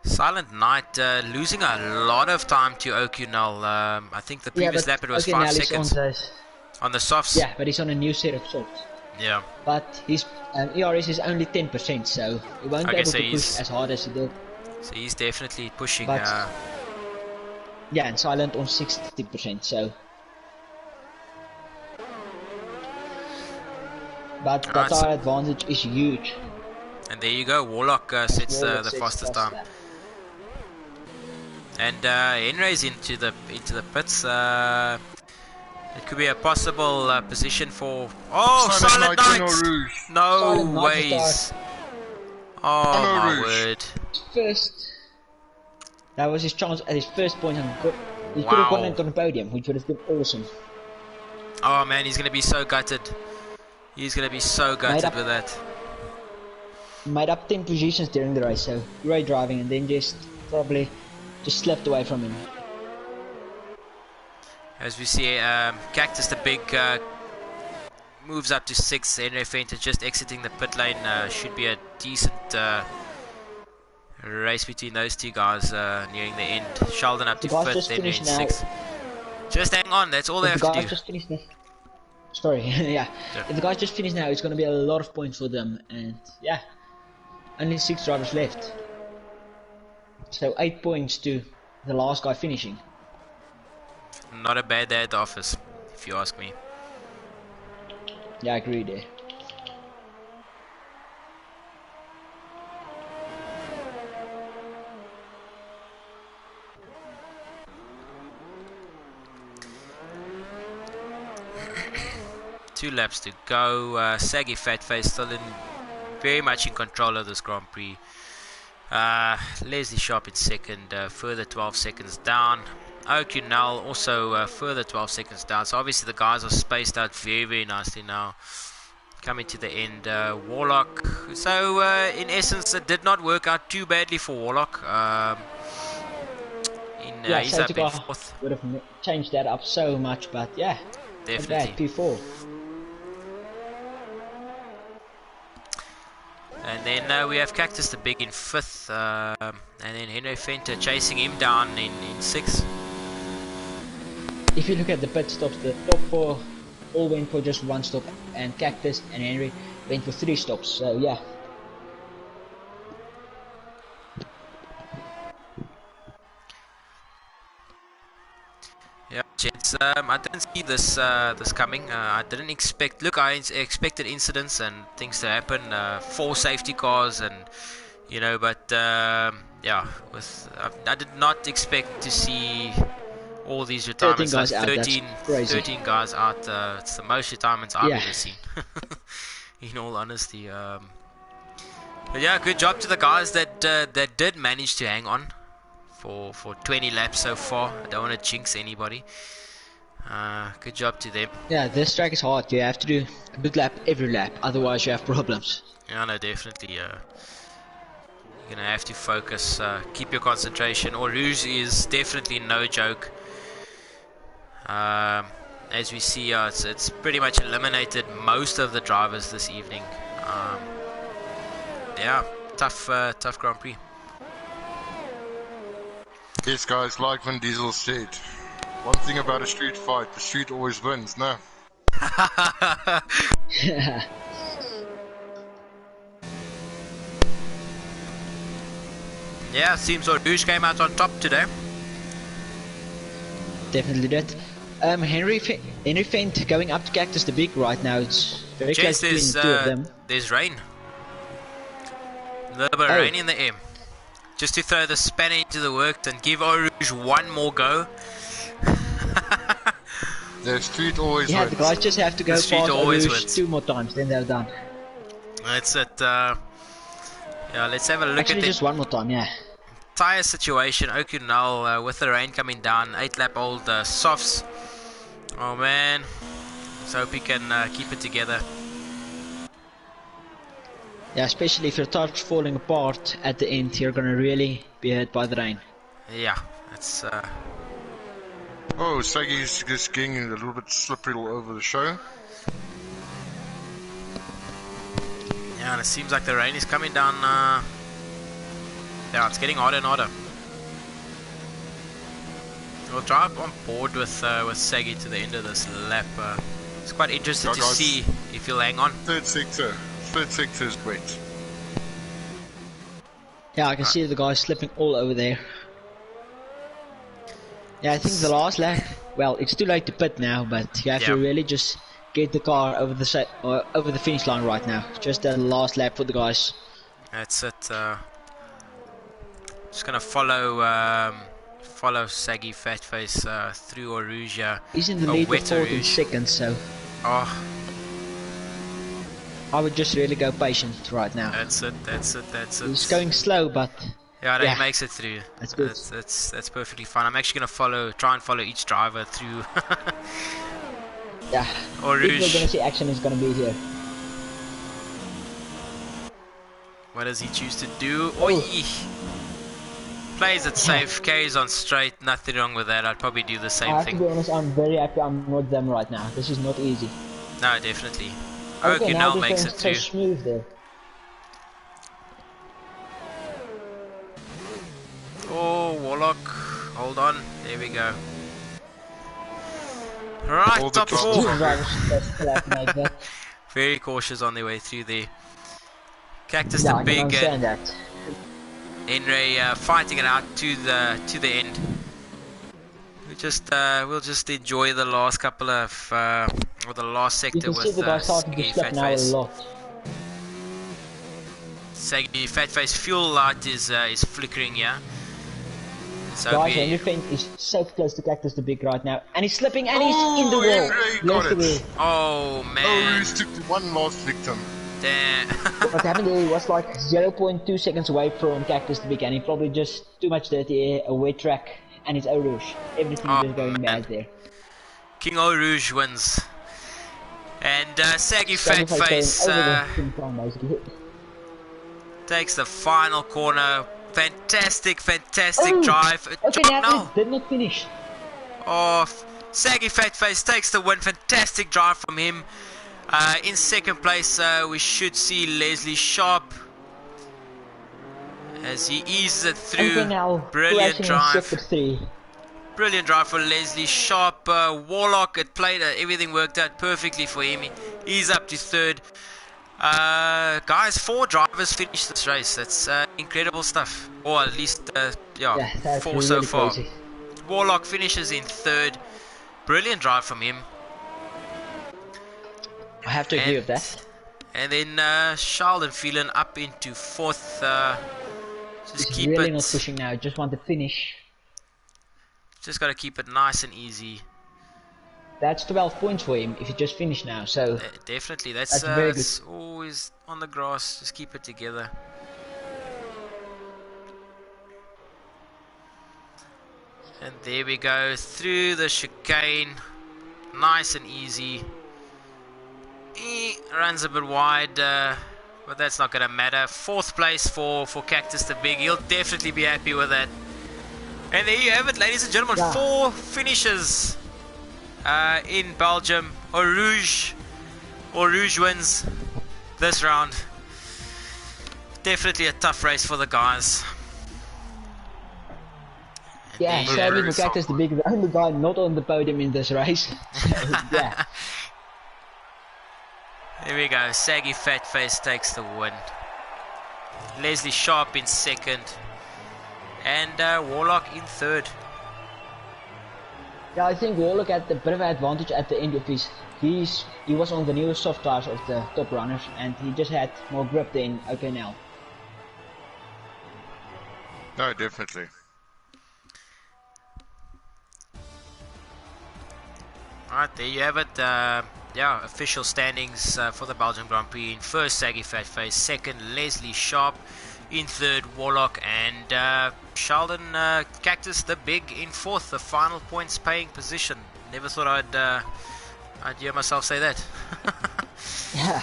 Silent Night losing a lot of time to O'Connell. I think the previous lap it was 5 seconds. On the softs. Yeah, but he's on a new set of softs. Yeah. But his ERS is only 10%, so he won't be able to push as hard as he did. So he's definitely pushing. But, yeah, and Silent on 60%, so... But the tire advantage is huge. And there you go, Warlock sets the fastest time. And Henry's into the pits. It could be a possible position for... Oh, Silent Night! No ways! Oh my word. First. That was his chance at his first point. He could have gotten it on the podium, which would have been awesome. Oh man, he's going to be so gutted. He's going to be so gutted with that. Made up 10 positions during the race, so great driving, and then just probably just slipped away from him. As we see, Cactus the Big moves up to 6. Henry Fenter just exiting the pit lane. Should be a decent race between those two guys nearing the end. Sheldon up to 5th, Henry in 6th. Just hang on, that's all they have to do. Just finished now. Sorry, yeah. If the guys just finished now, it's going to be a lot of points for them, and yeah, only 6 drivers left. So 8 points to the last guy finishing. Not a bad day at the office, if you ask me. Yeah, I agree there. Two laps to go. Saggy Fatface still very much in control of this Grand Prix. Leslie Sharp in 2nd, further 12 seconds down. O'Connell also further 12 seconds down. So obviously the guys are spaced out very nicely now. Coming to the end, Warlock. So in essence, it did not work out too badly for Warlock. He's up in 4th. Would have changed that up so much, but yeah, definitely. P4. And then we have Cactus the Big in 5th, and then Henry Fenter chasing him down in 6th. If you look at the pit stops, the top 4 all went for just 1 stop, and Cactus and Henry went for 3 stops, so yeah. Yeah, gents, I didn't see this coming. I didn't expect. Look, I expected incidents and things to happen. 4 safety cars, and but yeah, I did not expect to see all these retirements. 13 guys out. It's the most retirements I've ever seen. In all honesty, but yeah, good job to the guys that did manage to hang on for 20 laps so far. I don't want to jinx anybody. Good job to them. Yeah, this track is hard. You have to do a good lap every lap, otherwise you have problems. Yeah, no, definitely. You're gonna have to focus, keep your concentration. Or Rouge is definitely no joke. As we see, it's pretty much eliminated most of the drivers this evening. Yeah, tough Grand Prix. Yes, guys, like Vin Diesel said, one thing about a street fight, the street always wins, no? Yeah, seems like Rouge came out on top today. Definitely did. Henry Fent going up to Cactus the Big right now. It's very close between the two of them. There's rain. A little bit of rain in the air. Just to throw the spanner into the works and give Eau Rouge one more go. The street always Yeah, wins. the guys just have to go past Eau Rouge 2 more times, then they're done. That's it. Yeah, let's have a look Actually, at just one more time, yeah. Tyre situation. O'Connell with the rain coming down, 8-lap old softs. Oh man, let's hope he can keep it together. Yeah, especially if your tire's falling apart at the end, you're gonna really be hurt by the rain. Yeah, that's. Oh, Saggy's just getting a little bit slippery all over the show. Yeah, and it seems like the rain is coming down. Yeah, it's getting harder and harder. We'll drive on board with Saggy to the end of this lap. It's quite interesting to see if he'll hang on. Third sector is wet. Yeah, I can see the guys slipping all over there. Yeah, I think the last lap, well, it's too late to pit now, but you have to really just get the car over the finish line right now. Just the last lap for the guys. That's it. Just gonna follow Saggy Fatface through Eau Rouge. He's in the lead with 14 seconds, so I would just really go patient right now. That's it. He's going slow, but yeah, he makes it through. That's good. That's perfectly fine. I'm actually gonna try and follow each driver through. Yeah, Eau Rouge. People are gonna see action is gonna be here. What does he choose to do? Oi! Plays it safe, carries on straight, nothing wrong with that. I'd probably do the same thing. To be honest, I'm very happy I'm not them right now. This is not easy. No, definitely. Okay, now makes it through. So smooth there. Oh, Warlock. Hold on. There we go. Right, top 4. Very cautious on their way through there. Cactus the Big and Henry fighting it out to the end. We'll just enjoy the last couple of or the last sector with Saggy Fatface. Saggy Fatface fuel light is flickering here. So guys, Henry Fent is so close to Cactus the Big right now, and he's slipping, and he's in the wall. Oh man! He's took one last victim. Damn. What happened there? He was like 0.2 seconds away from Cactus the Big, and he probably just too much dirty air, a wet track, and it's Eau Rouge. Everything is just going bad there. King Eau Rouge wins, and Saggy Fatface takes the final corner. Fantastic drive. Okay, now did not finish. Oh, Saggy Fatface takes the win. Fantastic drive from him. In second place, we should see Leslie Sharp as he eases it through. Brilliant drive. Brilliant drive for Leslie Sharp. Warlock, everything worked out perfectly for him. He's up to third. Guys, 4 drivers finished this race. That's incredible stuff. Or at least, 4 really so far. Crazy. Warlock finishes in third. Brilliant drive from him. I have to agree with that. And then Sheldon Phelan up into 4th. Just He's keep really it. not pushing now. Just want to finish. Just got to keep it nice and easy. That's 12 points for him if he just finished now. So definitely, that's very good. It's always on the grass. Just keep it together. And there we go through the chicane, nice and easy. Runs a bit wide, but that's not gonna matter. 4th place for Cactus the Big. He'll definitely be happy with that. And there you have it, ladies and gentlemen. 4 finishes in Belgium. Eau Rouge wins this round. Definitely a tough race for the guys. And Yeah, then, sadly for Cactus the Big, the only guy not on the podium in this race. So, yeah. There we go. Saggy Fat Face takes the win. Leslie Sharp in second. And Warlock in third. Yeah, I think Warlock had a bit of an advantage at the end of his. He was on the newest soft tires of the top runners, and he just had more grip than OK now. No, definitely. Alright, there you have it. Yeah, official standings for the Belgium Grand Prix. In first, Saggy Fat Face. Second, Leslie Sharp. In third, Warlock. And Sheldon Cactus the Big in fourth. The final points paying position. Never thought I'd hear myself say that. Yeah.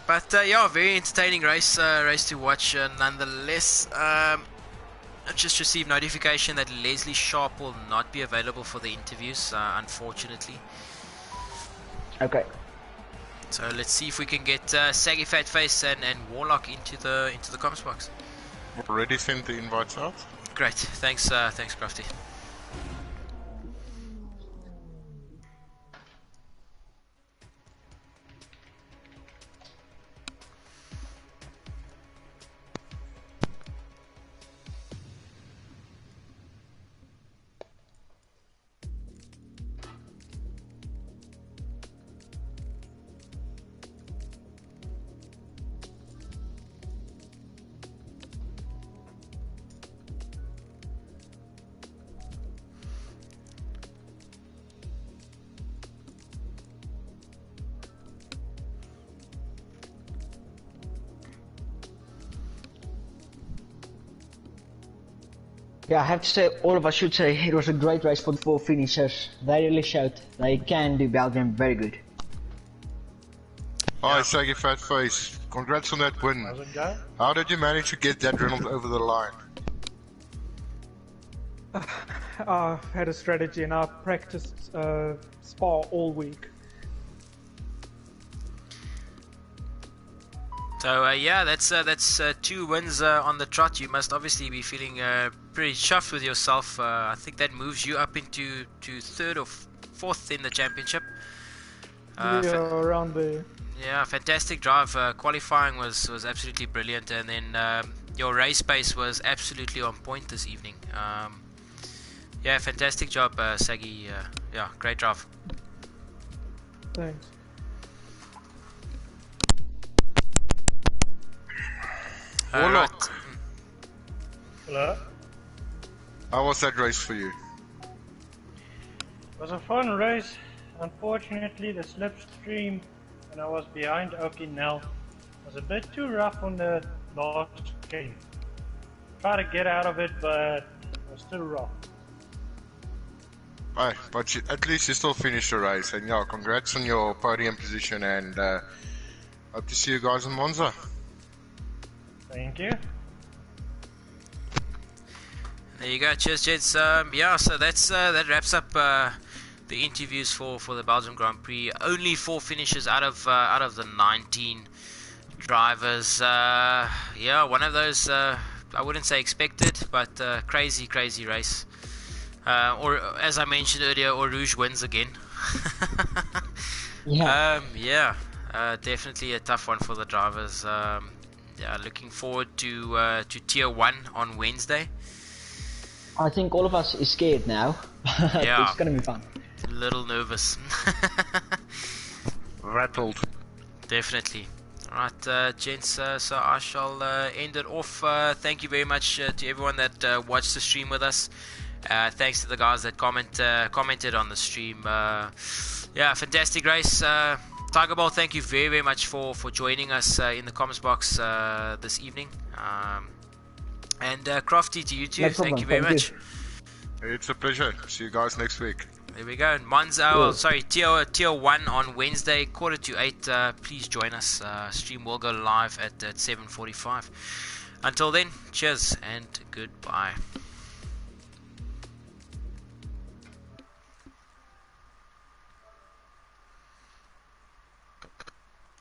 But yeah, very entertaining race to watch nonetheless. I just received notification that Leslie Sharp will not be available for the interviews, unfortunately. Okay. So let's see if we can get Saggy Fat Face and Warlock into the comms box. Already sent the invites out. Great, thanks Crafty. Yeah, I have to say, all of us should say it was a great race for the four finishers. They really showed they can do Belgium very good. Hi, Saggy Fat Face. Congrats on that win. How's it going? How did you manage to get that Reynolds over the line? I had a strategy and I practiced Spa all week. So yeah, that's 2 wins on the trot. You must obviously be feeling pretty chuffed with yourself. I think that moves you up into third or fourth in the championship. Around there. Yeah, fantastic drive. Qualifying was absolutely brilliant, and then your race pace was absolutely on point this evening. Yeah, fantastic job, Saggy. Yeah, great drive. Thanks. Warlock, Hello? how was that race for you? It was a fun race. Unfortunately, the slipstream when I was behind Okinel was a bit too rough on the last game. Tried to get out of it, but it was too rough. Aye, but at least you still finished the race, and yeah, congrats on your podium position, and hope to see you guys in Monza. Thank you. There you go. Cheers, gents. Yeah, so that wraps up the interviews for the Belgium Grand Prix. Only 4 finishes out of the 19 drivers. Yeah, one of those I wouldn't say expected, but crazy race. Or as I mentioned earlier, Rouge wins again. Yeah. Definitely a tough one for the drivers. Yeah, looking forward to Tier 1 on Wednesday. I think all of us is scared now. Yeah. It's gonna be fun. A little nervous. Rattled. Definitely. Alright, gents, so I shall end it off. Thank you very much to everyone that watched the stream with us. Thanks to the guys that commented on the stream. Yeah, fantastic race. Tiger Ball, thank you very much for joining us in the comments box this evening. And Crofty, to you too. No problem, thank you very much. It's a pleasure. See you guys next week. There we go. Monza, Tier 1 on Wednesday, 7:45. Please join us. Stream will go live at 7:45. Until then, cheers and goodbye.